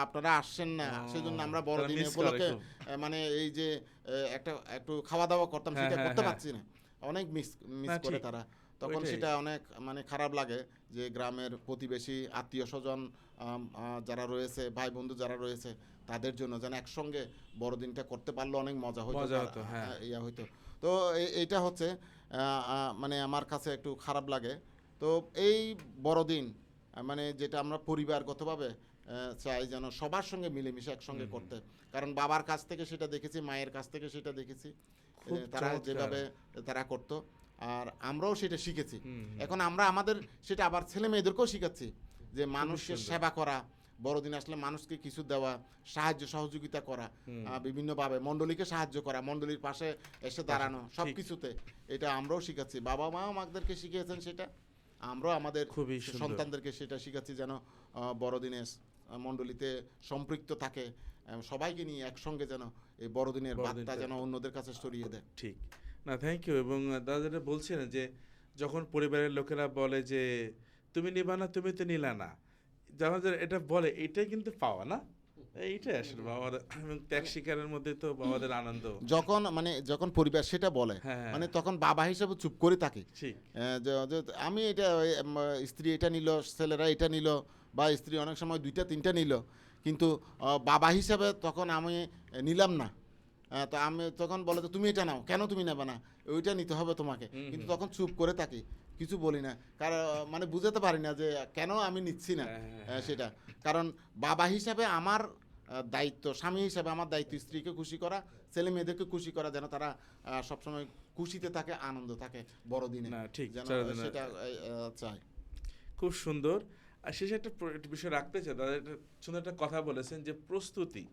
[SPEAKER 4] আপনারা আসছেন না,
[SPEAKER 1] ও,
[SPEAKER 4] সেজন্য আমরা
[SPEAKER 1] তারা
[SPEAKER 4] বড়দিনে
[SPEAKER 1] miss করে
[SPEAKER 4] উপলক্ষে
[SPEAKER 1] খুব।
[SPEAKER 4] মানে এই যে একটু খাওয়া দাওয়া করতাম,
[SPEAKER 1] হ্যাঁ,
[SPEAKER 4] সেটা
[SPEAKER 1] হ্যাঁ,
[SPEAKER 4] করতে
[SPEAKER 1] হ্যাঁ।
[SPEAKER 4] পারছি না। অনেক মিস
[SPEAKER 1] না,
[SPEAKER 4] করে
[SPEAKER 1] ঠিক।
[SPEAKER 4] তারা। তখন
[SPEAKER 1] ওইটাই।
[SPEAKER 4] সেটা অনেক মানে খারাপ লাগে যে গ্রামের প্রতিবেশী আত্মীয় স্বজন যারা রয়েছে, ভাই বন্ধু যারা রয়েছে, তাদের জন্য যেন একসঙ্গে বড়দিনটা করতে পারলে অনেক মজা হতো,
[SPEAKER 1] মজা হতো, হ্যাঁ।
[SPEAKER 4] ইয়া হইতো। তো এইটা হচ্ছে মানে আমার কাছে একটু খারাপ লাগে। তো এই বড়দিন মানে যেটা আমরা পরিবারগতভাবে চাই যেন সবার সঙ্গে মিলেমিশে একসঙ্গে করতে, কারণ বাবার কাছ থেকে সেটা দেখেছি, মায়ের কাছ থেকে সেটা দেখেছি,
[SPEAKER 1] খুব
[SPEAKER 4] তারা
[SPEAKER 1] চমৎকার।
[SPEAKER 4] যেভাবে তারা করতো, আর আমরাও সেটা শিখেছি।
[SPEAKER 1] হুম, হুম।
[SPEAKER 4] এখন আমরা আমাদের সেটা আবার ছেলে মেয়েদেরকেও শিখাচ্ছি যে মানুষকে
[SPEAKER 1] সুন্দর।
[SPEAKER 4] সেবা করা, বড়দিন আসলে মানুষকে কিছু দেওয়া, সাহায্য সহযোগিতা করা, বিভিন্নভাবে মণ্ডলীকে সাহায্য করা, মণ্ডলীর পাশে এসে দাঁড়ানো, সব কিছুতে এটা আমরাও শিখাচ্ছি। বাবা মা আমাদেরকে শিখিয়েছেন সেটা, আমরাও আমাদের
[SPEAKER 1] খুবই সুন্দর।
[SPEAKER 4] সন্তানদেরকে সেটা শিখাচ্ছি যেন বড়দিনে মণ্ডলীতে সম্পৃক্ত থাকে, সবাইকে নিয়ে একসঙ্গে যেন এই বড়দিনের বার্তা
[SPEAKER 1] বড়দিনটা।
[SPEAKER 4] যেন অন্যদের কাছে ছড়িয়ে দেয়।
[SPEAKER 1] ঠিক। না, থ্যাংক ইউ। এবং দাদা যেটা বলছিলেন যে যখন পরিবারের লোকেরা বলে যে তুমি নিবা না, তুমি তো নিলা না, আমাদের এটা বলে, এটাই কিন্তু পাওয়া না, এইটাই আসলে বাবার এবং ত্যাগ শিকারের মধ্যে তো বাবাদের আনন্দ।
[SPEAKER 4] যখন পরিবার সেটা বলে,
[SPEAKER 1] হ্যাঁ।
[SPEAKER 4] মানে তখন বাবা হিসেবে চুপ করে থাকি।
[SPEAKER 1] ঠিক।
[SPEAKER 4] যে আমি এটা স্ত্রী এটা নিল, ছেলেরা এটা নিল, বা স্ত্রী অনেক সময় 2টা-3টা নিল, কিন্তু বাবা হিসাবে তখন আমি নিলাম না। তো আমি তখন বলে তো তুমি এটা নাও, কেন তুমি নেবে না, ওইটা নিতে হবে তোমাকে, কিন্তু তখন চুপ করে থাকি, কিছু বলি না, কারণ মানে বুঝাতে পারি না যে কেন আমি নিচ্ছি না সেটা। কারণ বাবা হিসাবে আমার দায়িত্ব, স্বামী হিসাবে আমার দায়িত্ব স্ত্রীকে খুশি করা, ছেলে মেয়েদেরকে খুশি করা, যেন তারা সবসময় খুশিতে থাকে, আনন্দ থাকে বড়দিনে,
[SPEAKER 1] না, ঠিক।
[SPEAKER 4] যেন সেটা চাই।
[SPEAKER 1] খুব সুন্দর। আর শেষে একটা বিষয় রাখতে চাই, দাদা একটা সুন্দর একটা কথা বলেছেন যে প্রস্তুতি।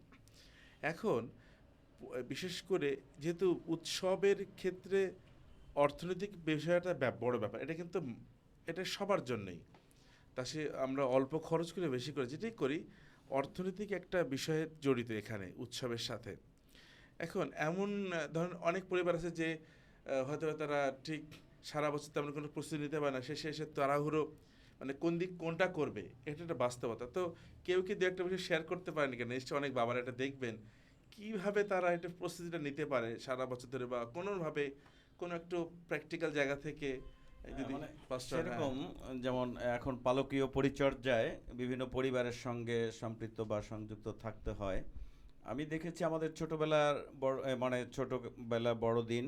[SPEAKER 1] এখন বিশেষ করে যেহেতু উৎসবের ক্ষেত্রে অর্থনৈতিক বিষয়টা বড় ব্যাপার, এটা কিন্তু এটা সবার জন্যই। তা সে আমরা অল্প খরচ করে বেশি করে যেটাই করি, অর্থনৈতিক একটা বিষয়ে জড়িত এখানে উৎসবের সাথে। এখন এমন ধরেন অনেক পরিবার আছে যে হয়তো তারা ঠিক সারা বছর তেমন কোনো প্রস্তুতি নিতে পারে না, শেষে এসে তাড়াহুড়ো, মানে কোনটা করবে, এটা একটা বাস্তবতা। তো কেউ কি দু একটা বিষয় শেয়ার করতে পারেন কেন? নিশ্চয়ই অনেক বাবারা এটা দেখবেন, কিভাবে তারা এটা প্রস্তুতিটা নিতে পারে সারা বছর ধরে, বা কোনোভাবে কোনো একটু প্র্যাকটিক্যাল জায়গা থেকে যদি
[SPEAKER 2] মানে
[SPEAKER 1] পাঁচটা,
[SPEAKER 2] সেরকম যেমন এখন পালকীয় পরিচর্যায় বিভিন্ন পরিবারের সঙ্গে সম্পৃক্ত বা সংযুক্ত থাকতে হয়। আমি দেখেছি আমাদের ছোটবেলার মানে ছোটবেলার বড়দিন,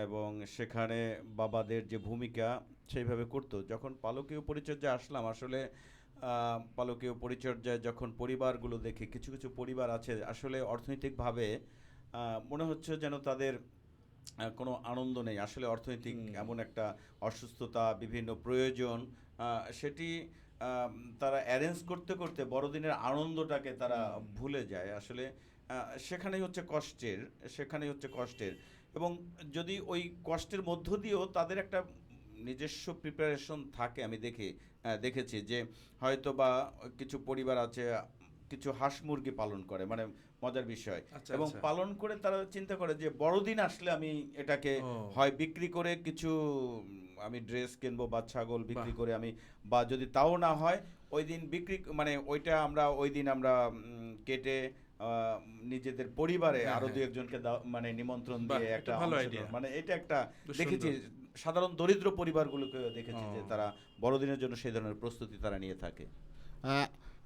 [SPEAKER 2] এবং সেখানে বাবাদের যে ভূমিকা সেইভাবে করতো। যখন পালকীয় পরিচর্যায় আসলাম, আসলে পালকীয় পরিচর্যায় যখন পরিবারগুলো দেখি, কিছু কিছু পরিবার আছে আসলে অর্থনৈতিকভাবে মনে হচ্ছে যেন তাদের কোনো আনন্দ নেই। আসলে অর্থনৈতিক এমন একটা অসুস্থতা, বিভিন্ন প্রয়োজন, সেটি তারা অ্যারেঞ্জ করতে করতে বড়দিনের আনন্দটাকে তারা ভুলে যায়। আসলে সেখানেই হচ্ছে কষ্টের। এবং যদি ওই কষ্টের মধ্য দিয়েও তাদের একটা নিজস্ব প্রিপারেশন থাকে, আমি দেখেছি যে হয়তো বা কিছু পরিবার আছে কিছু হাঁস মুরগি পালন করে, মানে মজার বিষয়,
[SPEAKER 1] আচ্ছা,
[SPEAKER 2] এবং
[SPEAKER 1] আচ্ছা।
[SPEAKER 2] পালন করে তারা চিন্তা করে যে বড়দিন আসলে আমি এটাকে
[SPEAKER 1] ও।
[SPEAKER 2] হয় বিক্রি করে কিছু আমি ড্রেস কিনবো বা ছাগল বিক্রি
[SPEAKER 1] বাহ।
[SPEAKER 2] করে আমি, বা যদি তাও না হয় ওই দিন বিক্রি মানে ওই দিন আমরা কেটে নিজেদের পরিবারে
[SPEAKER 1] হ্যাঁ,
[SPEAKER 2] আরো
[SPEAKER 1] হ্যাঁ।
[SPEAKER 2] দু একজনকে মানে নিমন্ত্রণ
[SPEAKER 1] বাহ,
[SPEAKER 2] দিয়ে
[SPEAKER 1] এটা
[SPEAKER 2] একটা
[SPEAKER 1] ভালো
[SPEAKER 2] অংশগ্রহণ।
[SPEAKER 1] idea।
[SPEAKER 2] মানে এটা একটা
[SPEAKER 1] বেশ
[SPEAKER 2] দেখেছি,
[SPEAKER 1] সুন্দর।
[SPEAKER 2] সাধারণ দরিদ্র পরিবারগুলোকে দেখেছি যে
[SPEAKER 1] ও।
[SPEAKER 2] তারা বড়দিনের জন্য সেই ধরনের প্রস্তুতি তারা নিয়ে থাকে।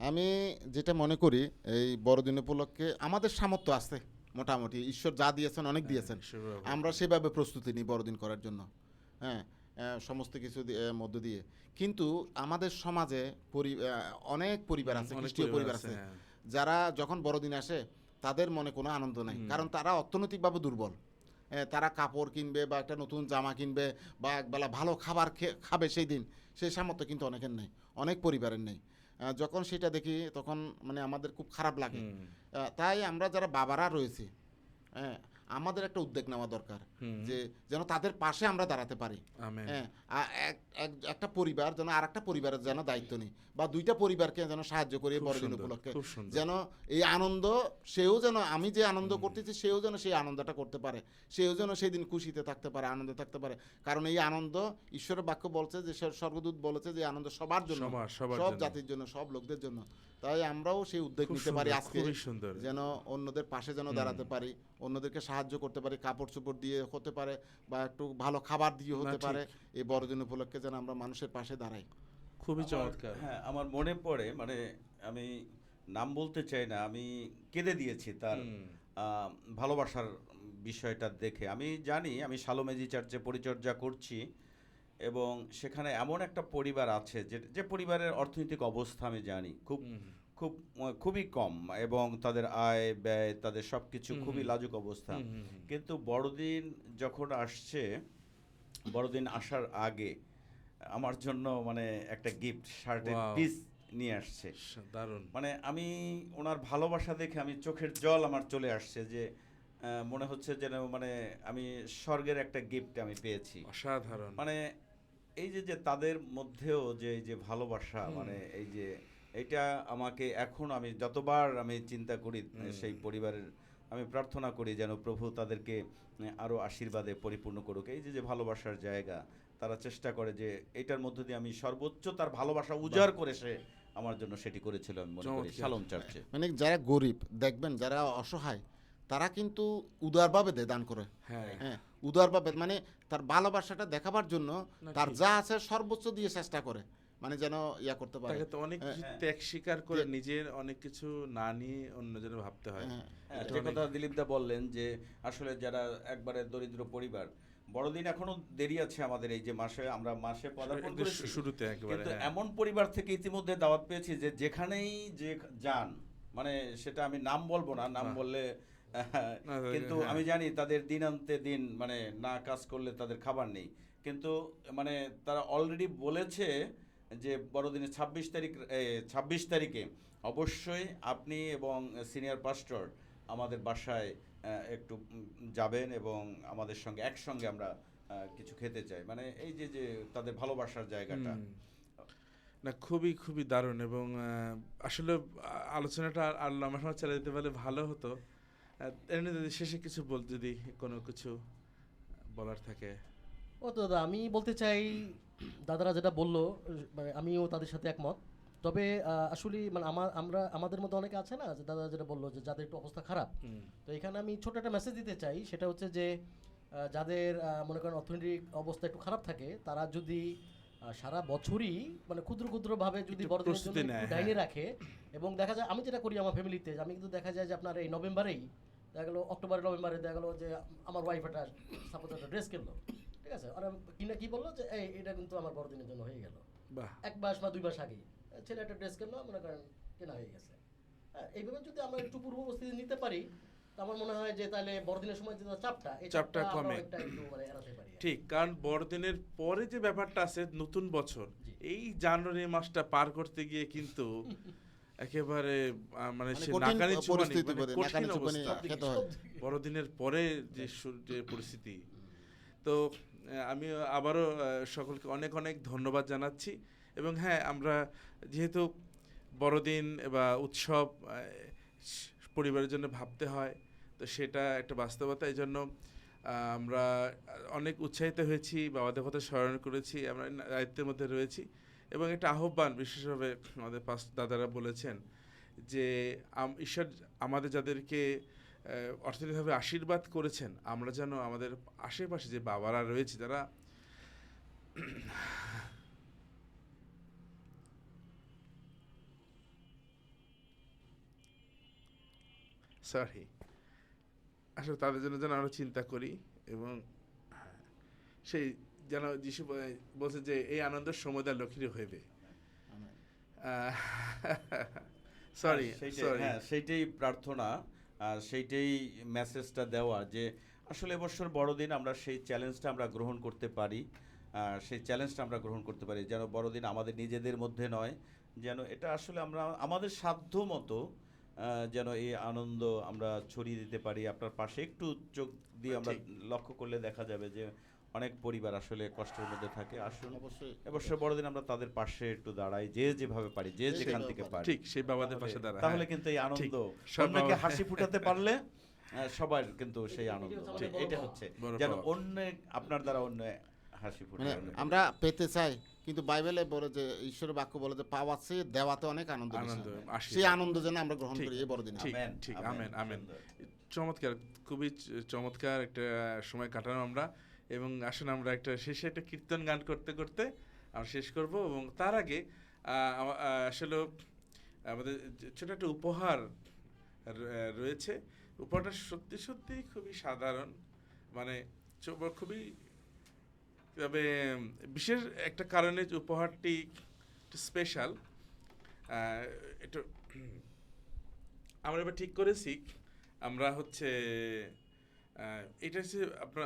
[SPEAKER 4] আমি যেটা মনে করি এই বড়দিন উপলক্ষে আমাদের সামর্থ্য আছে মোটামুটি, ঈশ্বর যা দিয়েছেন অনেক দিয়েছেন,
[SPEAKER 1] সেভাবে।
[SPEAKER 4] আমরা সেভাবে প্রস্তুতি নিই বড়দিন করার জন্য, হ্যাঁ, সমস্ত কিছু মধ্য দিয়ে। কিন্তু আমাদের সমাজে অনেক পরিবার আছে,
[SPEAKER 1] অনেক
[SPEAKER 4] খ্রিস্টীয় পরিবার আছে,
[SPEAKER 1] হ্যাঁ।
[SPEAKER 4] যারা যখন বড়দিন আসে তাদের মনে কোনো আনন্দ নাই, কারণ তারা অর্থনৈতিকভাবে দুর্বল। তারা কাপড় কিনবে বা একটা নতুন জামা কিনবে বা একবেলা ভালো খাবার খাবে সেই দিন, সেই সামর্থ্য কিন্তু অনেকের নেই, অনেক পরিবারের নেই। যখন সেটা দেখি তখন মানে আমাদের খুব খারাপ লাগে। তাই আমরা যারা বাবারা রয়েছি, হ্যাঁ, আমাদের একটা উদ্যোগ নেওয়া দরকার
[SPEAKER 1] হুম।
[SPEAKER 4] যে যেন তাদের পাশে আমরা দাঁড়াতে পারি।
[SPEAKER 1] আমেন।
[SPEAKER 4] হ্যাঁ, একটা পরিবার যেন আর একটা পরিবারের যেন দায়িত্ব নেই, বা দুইটা পরিবারকে যেন সাহায্য করি এই
[SPEAKER 1] খুব
[SPEAKER 4] বড়দিন
[SPEAKER 1] সুন্দর,
[SPEAKER 4] উপলক্ষে,
[SPEAKER 1] খুব সুন্দর।
[SPEAKER 4] যেন এই আনন্দ সেও যেন আমি যে আনন্দ করতেছি সেও যেন সেই আনন্দটা করতে পারে, সেও যেন সেই দিন খুশিতে থাকতে পারে, আনন্দে থাকতে পারে। কারণ এই আনন্দ ঈশ্বরের বাক্য বলছে যে স্বর্গদূত বলেছে যে আনন্দ সবার জন্য,
[SPEAKER 1] সবার
[SPEAKER 4] সব
[SPEAKER 1] জন্য।
[SPEAKER 4] জাতির জন্য, সব লোকদের জন্য। তাই আমরাও সেই উদ্যোগ
[SPEAKER 1] খুব
[SPEAKER 4] নিতে পারি
[SPEAKER 1] সুন্দর,
[SPEAKER 4] আজকে,
[SPEAKER 1] খুবই সুন্দর।
[SPEAKER 4] যেন অন্যদের পাশে যেন দাঁড়াতে পারি, অন্যদেরকে সাহায্য করতে পারি, কাপড় চোপড় দিয়ে হতে পারে বা একটু ভালো খাবার দিয়ে
[SPEAKER 1] না,
[SPEAKER 4] হতে
[SPEAKER 1] ঠিক।
[SPEAKER 4] পারে। এই বড়দিন উপলক্ষে যেন আমরা মানুষের পাশে দাঁড়াই।
[SPEAKER 1] খুবই
[SPEAKER 2] আমার-
[SPEAKER 1] চমৎকার।
[SPEAKER 2] হ্যাঁ, আমার মনে পড়ে, মানে আমি নাম বলতে চাই না, আমি কেঁদে দিয়েছি তার
[SPEAKER 1] হুম।
[SPEAKER 2] ভালোবাসার বিষয়টা দেখে। আমি জানি আমি শালোমেজি চার্চে পরিচর্যা করছি এবং সেখানে এমন একটা পরিবার আছে যে পরিবারের অর্থনৈতিক অবস্থা আমি জানি খুবই কম, এবং তাদের আয় ব্যয় তাদের সব কিছু খুবই লাজুক অবস্থা। কিন্তু বড়দিন যখন আসছে, বড়দিন আসার আগে আমার জন্য মানে একটা গিফট, শার্টের
[SPEAKER 1] Wow.
[SPEAKER 2] পিস নিয়ে আসছে।
[SPEAKER 1] দারুণ।
[SPEAKER 2] মানে আমি ওনার ভালোবাসা দেখে আমি চোখের জল আমার চলে আসছে, যে মনে হচ্ছে যেন মানে আমি স্বর্গের একটা গিফট আমি পেয়েছি।
[SPEAKER 1] অসাধারণ।
[SPEAKER 2] মানে এই যে তাদের মধ্যেও যে এই যে ভালোবাসা, মানে এই যে এটা আমাকে এখন আমি যতবার আমি চিন্তা করি সেই পরিবারের, আমি প্রার্থনা করি যেন প্রভু তাদেরকে আরো আশীর্বাদে পরিপূর্ণ করুক। এই যে ভালোবাসার জায়গা, তারা চেষ্টা করে যে এটার মধ্য দিয়ে আমি সর্বোচ্চ তার ভালোবাসা উজাড় করে সে আমার জন্য সেটি করেছিল, আমি মনে করি
[SPEAKER 1] চমৎকার।
[SPEAKER 2] শালোম চার্চে।
[SPEAKER 4] মানে যারা গরিব দেখবেন, যারা অসহায়, তারা কিন্তু উদারভাবে দান করে।
[SPEAKER 1] হ্যাঁ।
[SPEAKER 4] হ্যাঁ, উদারভাবে, মানে তার ভালোবাসাটা দেখাবার জন্য
[SPEAKER 1] না,
[SPEAKER 4] তার
[SPEAKER 1] ঠিক।
[SPEAKER 4] যা আছে সর্বোচ্চ দিয়ে চেষ্টা করে, মানে যেন ইয়া করতে পারে।
[SPEAKER 1] তাকে তো অনেক কিছু ত্যাগ স্বীকার করে নিজের অনেক কিছু না নিয়ে অন্যজনের ভাবতে হয়।
[SPEAKER 4] হ্যাঁ,
[SPEAKER 2] হ্যাঁ,
[SPEAKER 1] এটা
[SPEAKER 2] যে
[SPEAKER 1] অনেক-
[SPEAKER 2] কথা দিলীপ দা বললেন যে আসলে যারা একবারে দরিদ্র পরিবার, বড়দিন এখনো দেরি আছে আমাদের, এই যে মাসে আমরা পদার্পণ
[SPEAKER 1] একদম
[SPEAKER 2] করেছি,
[SPEAKER 1] শুরুতে একেবারে,
[SPEAKER 2] কিন্তু
[SPEAKER 1] হ্যাঁ।
[SPEAKER 2] এমন পরিবার থেকে ইতিমধ্যে দাওয়াত পেয়েছি যে যেখানেই যে যান, মানে সেটা আমি নাম বলবো না, নাম
[SPEAKER 1] বাহ।
[SPEAKER 2] বললে
[SPEAKER 1] না,
[SPEAKER 2] কিন্তু
[SPEAKER 1] হ্যাঁ।
[SPEAKER 2] আমি জানি তাদের দিন আনতে দিন, মানে না কাজ করলে তাদের খাবার নেই, কিন্তু মানে তারা অলরেডি বলেছে যে বড়দিনের 26 তারিখে অবশ্যই আপনি এবং সিনিয়র পাস্টর আমাদের বাসায় একটু যাবেন এবং আমাদের সঙ্গে একসঙ্গে আমরা কিছু খেতে চাই। মানে এই যে তাদের ভালোবাসার জায়গাটা।
[SPEAKER 1] হুম। না, খুবই খুবই দারুণ। এবং আসলে আলোচনাটা আর লম্বা সময় চালিয়ে যেতে পারলে ভালো হতো। এমনি যদি শেষে কিছু যদি কোনো কিছু বলার থাকে।
[SPEAKER 3] ও তো দাদা, আমি বলতে চাই দাদারা যেটা বললো, মানে আমিও তাদের সাথে একমত। তবে আসলে মানে আমাদের মধ্যে অনেকে আছে না, যে দাদা যেটা বললো যে যাদের একটু অবস্থা খারাপ, তো এখানে আমি ছোট একটা মেসেজ দিতে চাই। সেটা হচ্ছে যে যাদের মনে করেন অর্থনৈতিক অবস্থা একটু খারাপ থাকে, তারা যদি সারা বছরই মানে ক্ষুদ্র ক্ষুদ্রভাবে যদি
[SPEAKER 1] একটু
[SPEAKER 3] বড়দিনের জন্য
[SPEAKER 1] প্রস্তুতি নেয়,
[SPEAKER 3] একটু ডাইনে
[SPEAKER 1] হ্যাঁ।
[SPEAKER 3] রাখে, এবং দেখা যায় আমি যেটা করি আমার ফ্যামিলিতে, আমি কিন্তু দেখা যায় যে আপনার এই নভেম্বরেই দেখা গেলো, অক্টোবর নভেম্বরে দেখা গেলো যে আমার ওয়াইফ একটা সাপোজ একটা ড্রেস কিনলো, ঠিক আছে, আর কিনা কি বললো যে এই এটা কিন্তু আমার বড়দিনের জন্য হয়ে গেল,
[SPEAKER 1] বাহ।
[SPEAKER 3] 1 মাস বা 2 মাস আগেই ছেলে একটা ড্রেস কিনলো, মনে করেন কেনা হয়ে গেছে। হ্যাঁ, এইভাবে যদি আমরা একটু পূর্ব উপস্থিতি নিতে পারি, তো আমার মনে হয় যে তাহলে বড়দিনের সময় যে চাপটা, এই
[SPEAKER 1] চাপটা
[SPEAKER 3] আমরা
[SPEAKER 1] কমে।
[SPEAKER 3] অনেকটা একটু মানে এড়াতে পারি।
[SPEAKER 1] ঠিক, কারণ বড়দিনের পরে যে ব্যাপারটা আছে, নতুন বছর,
[SPEAKER 3] জি।
[SPEAKER 1] এই জানুয়ারি মাসটা পার করতে গিয়ে কিন্তু একেবারে মানে
[SPEAKER 4] মানে
[SPEAKER 1] সে
[SPEAKER 4] কঠিন
[SPEAKER 1] নাকানি চুবানি,
[SPEAKER 4] পরিস্থিতি
[SPEAKER 1] মানে
[SPEAKER 4] বলে,
[SPEAKER 1] কঠিন
[SPEAKER 4] নাকানি চুবানি
[SPEAKER 1] অবস্থা।
[SPEAKER 4] খেতে হয়।
[SPEAKER 1] বড়দিনের পরে যে পরিস্থিতি। তো আমি আবারও সকলকে অনেক অনেক ধন্যবাদ জানাচ্ছি। এবং হ্যাঁ, আমরা যেহেতু বড়দিন বা উৎসব পরিবারের জন্য ভাবতে হয়, তো সেটা একটা বাস্তবতা। এই জন্য আমরা অনেক উৎসাহিত হয়েছি, বাবাদের কথা স্মরণ করেছি, আমরা দায়িত্বের মধ্যে রয়েছি। এবং একটা আহ্বান বিশেষভাবে আমাদের দাদারা বলেছেন যে ঈশ্বর আমাদের যাদেরকে অর্থনৈতিকভাবে আশীর্বাদ করেছেন, আমরা যেন আমাদের আশেপাশে যে বাবারা রয়েছে, যারা সরি, আসলে তাদের জন্য যেন আমরা চিন্তা করি। এবং সেই যেন যিশু বলছে যে এই আনন্দের সমুদয় লক্ষ্মীর হইবে। সরি,
[SPEAKER 2] হ্যাঁ, সেইটাই প্রার্থনা, আর সেইটাই মেসেজটা দেওয়া, যে আসলে এবছর বড়দিন আমরা সেই চ্যালেঞ্জটা আমরা গ্রহণ করতে পারি, যেন বড়দিন আমাদের নিজেদের মধ্যে নয়, যেন এটা আসলে আমরা আমাদের সাধ্য মতো যেন এই আনন্দ আমরা ছড়িয়ে দিতে পারি। আপনার পাশে একটু চোখ দিয়ে আমরা
[SPEAKER 1] ঠিক।
[SPEAKER 2] লক্ষ্য করলে দেখা যাবে যে অনেক পরিবার আসলে কষ্টের মধ্যে থাকে। আসুন
[SPEAKER 4] অবশ্যই
[SPEAKER 2] এবছর বড়দিন আমরা তাদের পাশে একটু দাঁড়াই, যে যেভাবে পারি, যে যেখান
[SPEAKER 4] সেভাবে
[SPEAKER 2] থেকে
[SPEAKER 4] পারি।
[SPEAKER 2] পারি।
[SPEAKER 1] ঠিক সেই বাবাদের পাশে দাঁড়া,
[SPEAKER 2] তাহলে
[SPEAKER 1] হ্যাঁ।
[SPEAKER 2] কিন্তু এই আনন্দ
[SPEAKER 1] সব
[SPEAKER 2] অন্যকে
[SPEAKER 1] বাবা-
[SPEAKER 2] হাসি ফুটাতে পারলে সবার কিন্তু সেই আনন্দ,
[SPEAKER 3] ঠিক,
[SPEAKER 2] এটা হচ্ছে
[SPEAKER 1] বড়
[SPEAKER 2] যেন
[SPEAKER 1] পাওয়া।
[SPEAKER 2] অন্য আপনার দ্বারা অন্য হাসি
[SPEAKER 4] মানে
[SPEAKER 2] ফুটায়।
[SPEAKER 4] আমরা পেতে চাই, কিন্তু বাইবেলে বলে যে ঈশ্বরের বাক্য বলে যে পাওয়ার চেয়ে দেওয়াতে অনেক আনন্দ বেশি।
[SPEAKER 1] আনন্দ আসে।
[SPEAKER 4] সেই আনন্দ যেন আমরা গ্রহণ
[SPEAKER 1] ঠিক,
[SPEAKER 4] করি এই বড়দিনে।
[SPEAKER 1] ঠিক,
[SPEAKER 2] আমেন,
[SPEAKER 1] ঠিক,
[SPEAKER 2] আমেন,
[SPEAKER 1] আমেন, আমেন।
[SPEAKER 2] সুন্দর।
[SPEAKER 1] চমৎকার, খুবই চমৎকার একটা সময় কাটানো আমরা। এবং আসলে আমরা শেষে একটা কীর্তন গান করতে করতে আমরা শেষ করব। এবং তার আগে আসলে আমাদের ছোট একটা উপহার রয়েছে। উপহারটা সত্যি সত্যি খুবই সাধারণ, মানে খুবই, তবে বিশেষ একটা কারণে উপহারটি একটু স্পেশাল। একটু আমরা এবার ঠিক করেছি, আমরা হচ্ছে এটা হচ্ছে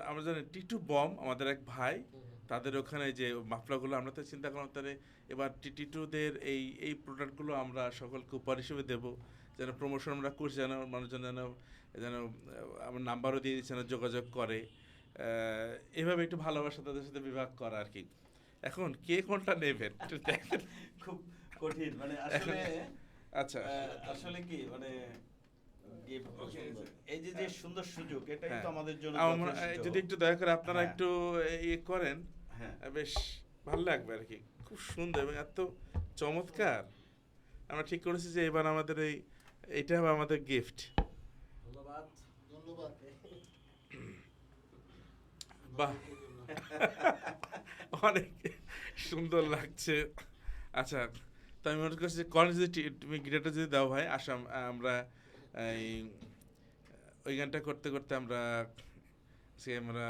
[SPEAKER 1] আমরা জানি টিটু বম আমাদের এক ভাই, তাদের ওখানে যে মাফলাগুলো আমরা তো চিন্তা করলাম তাহলে এবার টিটুদের এই প্রোডাক্টগুলো আমরা সকলকে উপহার হিসেবে দেবো, যেন প্রমোশন আমরা করছি, যেন মানুষজন যেন আমার নাম্বারও দিয়ে দিচ্ছে, যেন যোগাযোগ করে, এভাবে একটু ভালোবাসা তাদের সাথে বিভাগ করা আর কি। এখন কে কোনটা নেবেন একটু দেখেন।
[SPEAKER 2] খুব কঠিন, মানে আসলে
[SPEAKER 1] আচ্ছা,
[SPEAKER 2] আসলে কি মানে এই যে যে সুন্দর সুযোগ, এটাই তো
[SPEAKER 1] হ্যাঁ।
[SPEAKER 2] আমাদের জন্য
[SPEAKER 1] আমরা
[SPEAKER 2] যথেষ্ট।
[SPEAKER 1] যদি একটু দয়া করে আপনারা
[SPEAKER 2] হ্যাঁ।
[SPEAKER 1] একটু ইয়ে করেন,
[SPEAKER 2] হ্যাঁ,
[SPEAKER 1] বেশ ভালো লাগবে আর কি। খুব সুন্দর এবং এত চমৎকার। আমরা ঠিক করেছি যে এবার আমাদের এইটা হবে আমাদের গিফট।
[SPEAKER 3] ধন্যবাদ।
[SPEAKER 4] ধন্যবাদ।
[SPEAKER 1] বাহ, অনেক সুন্দর লাগছে। আচ্ছা, তো আমি মনে করছি কলেজ যদি তুমি গিটারটা যদি দাও ভাই, আসাম আমরা ওই গানটা করতে করতে আমরা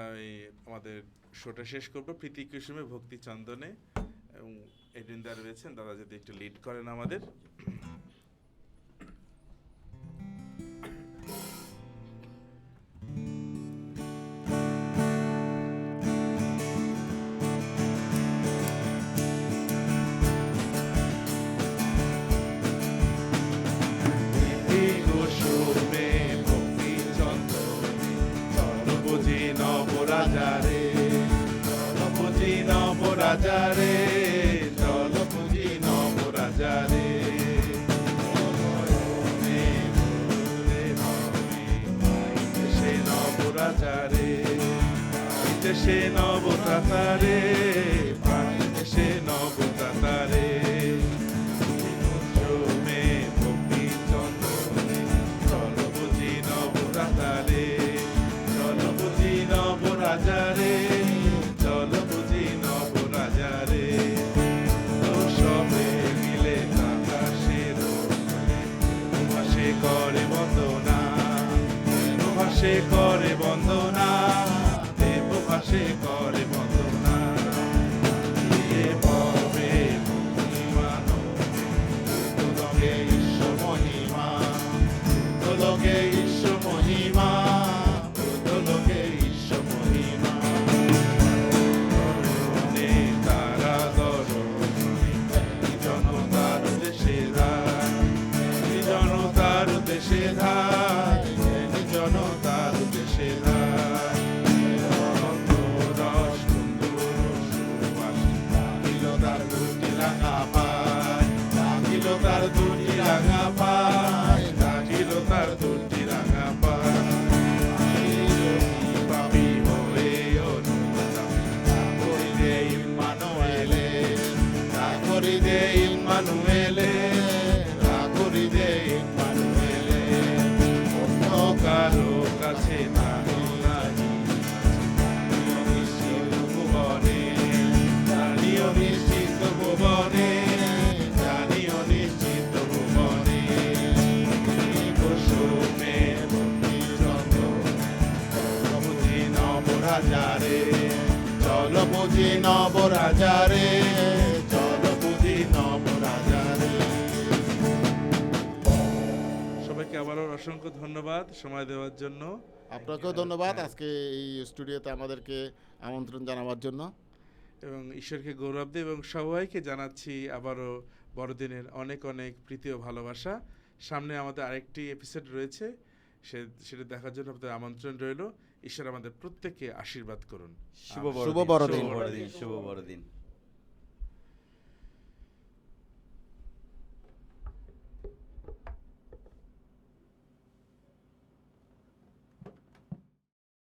[SPEAKER 1] আমাদের শোটা শেষ করবো। প্রীতি কুসুমে ভক্তি চন্দনে, এবং এডুইন দা রয়েছেন, দাদা যদি একটু লিড করেন আমাদের। প্রীতি কুসুমে ভক্তি চন্দনে, চলো বুঝি নবরাজারে, চলো বুঝি নবরাজারে, চলো বুঝি নবরাজারে। সে নবরাজারে, সে নবতাতারে, সে নবতাতারে। কুসুমে ভক্তি চন্দনে, চলো বুঝি নবরাজারে, চলো বুঝি নবরাজারে, চলো বুঝি নবরাজারে। তো সবে মিলে আকাশের ভাসে করে বন্দনা, ভাসে করে বন্দনা, দেব ভাসে করে বন্দনা। দিয়ে পবে মহিমা তোলকে ঈশ্বর মহিমা, তোলকে ঈশ্বর মহিমা, তোলকে ঈশ্বর মহিমা। দরুণে তারা দরুণে, জনতার দেশে ধার, জনতার দেশে ধার, জনতার দেশে ধার। রস কুন্দুর সুবাস, রাখিল তার দুটি রাঙা পায়, রাখিল তার দুটি রাঙা পায়, রাখিল তার দুটি রাঙা পায়। পাপি হয়ে অনুতাপ, করিলে ইম্মানুয়েলে, করিলে ইম্মানুয়েলে, করিলে ইম্মানুয়েলে। অন্য কারো কাছে নাহি নাহি, নিশ্চিত ভুবনে, জানিও নিশ্চিত ভুবনে, জানিও নিশ্চিত ভুবনে। কুসুমে ভক্তি চন্দনে, চলো বুঝি নবরাজারে, চলো বুঝি নবরাজারে, চলো বুঝি নবরাজারে। সবাইকে আবারও অসংখ্য ধন্যবাদ সময় দেওয়ার জন্য।
[SPEAKER 4] আপনাকেও ধন্যবাদ আজকে এই স্টুডিওতে আমাদেরকে আমন্ত্রণ জানাবার জন্য।
[SPEAKER 1] এবং ঈশ্বরকে গৌরব দিই, এবং সবাইকে জানাচ্ছি আবারও বড়দিনের অনেক অনেক প্রীতি ও ভালোবাসা। সামনে আমাদের আরেকটি এপিসোড রয়েছে, সেটা দেখার জন্য আপনাদের আমন্ত্রণ রইল। ঈশ্বর আমাদের প্রত্যেককে আশীর্বাদ করুন।
[SPEAKER 2] শুভ
[SPEAKER 4] শুভ
[SPEAKER 2] বড়দিন,
[SPEAKER 4] বড়দিন।
[SPEAKER 2] শুভ বড়দিন, শুভ বড়দিন।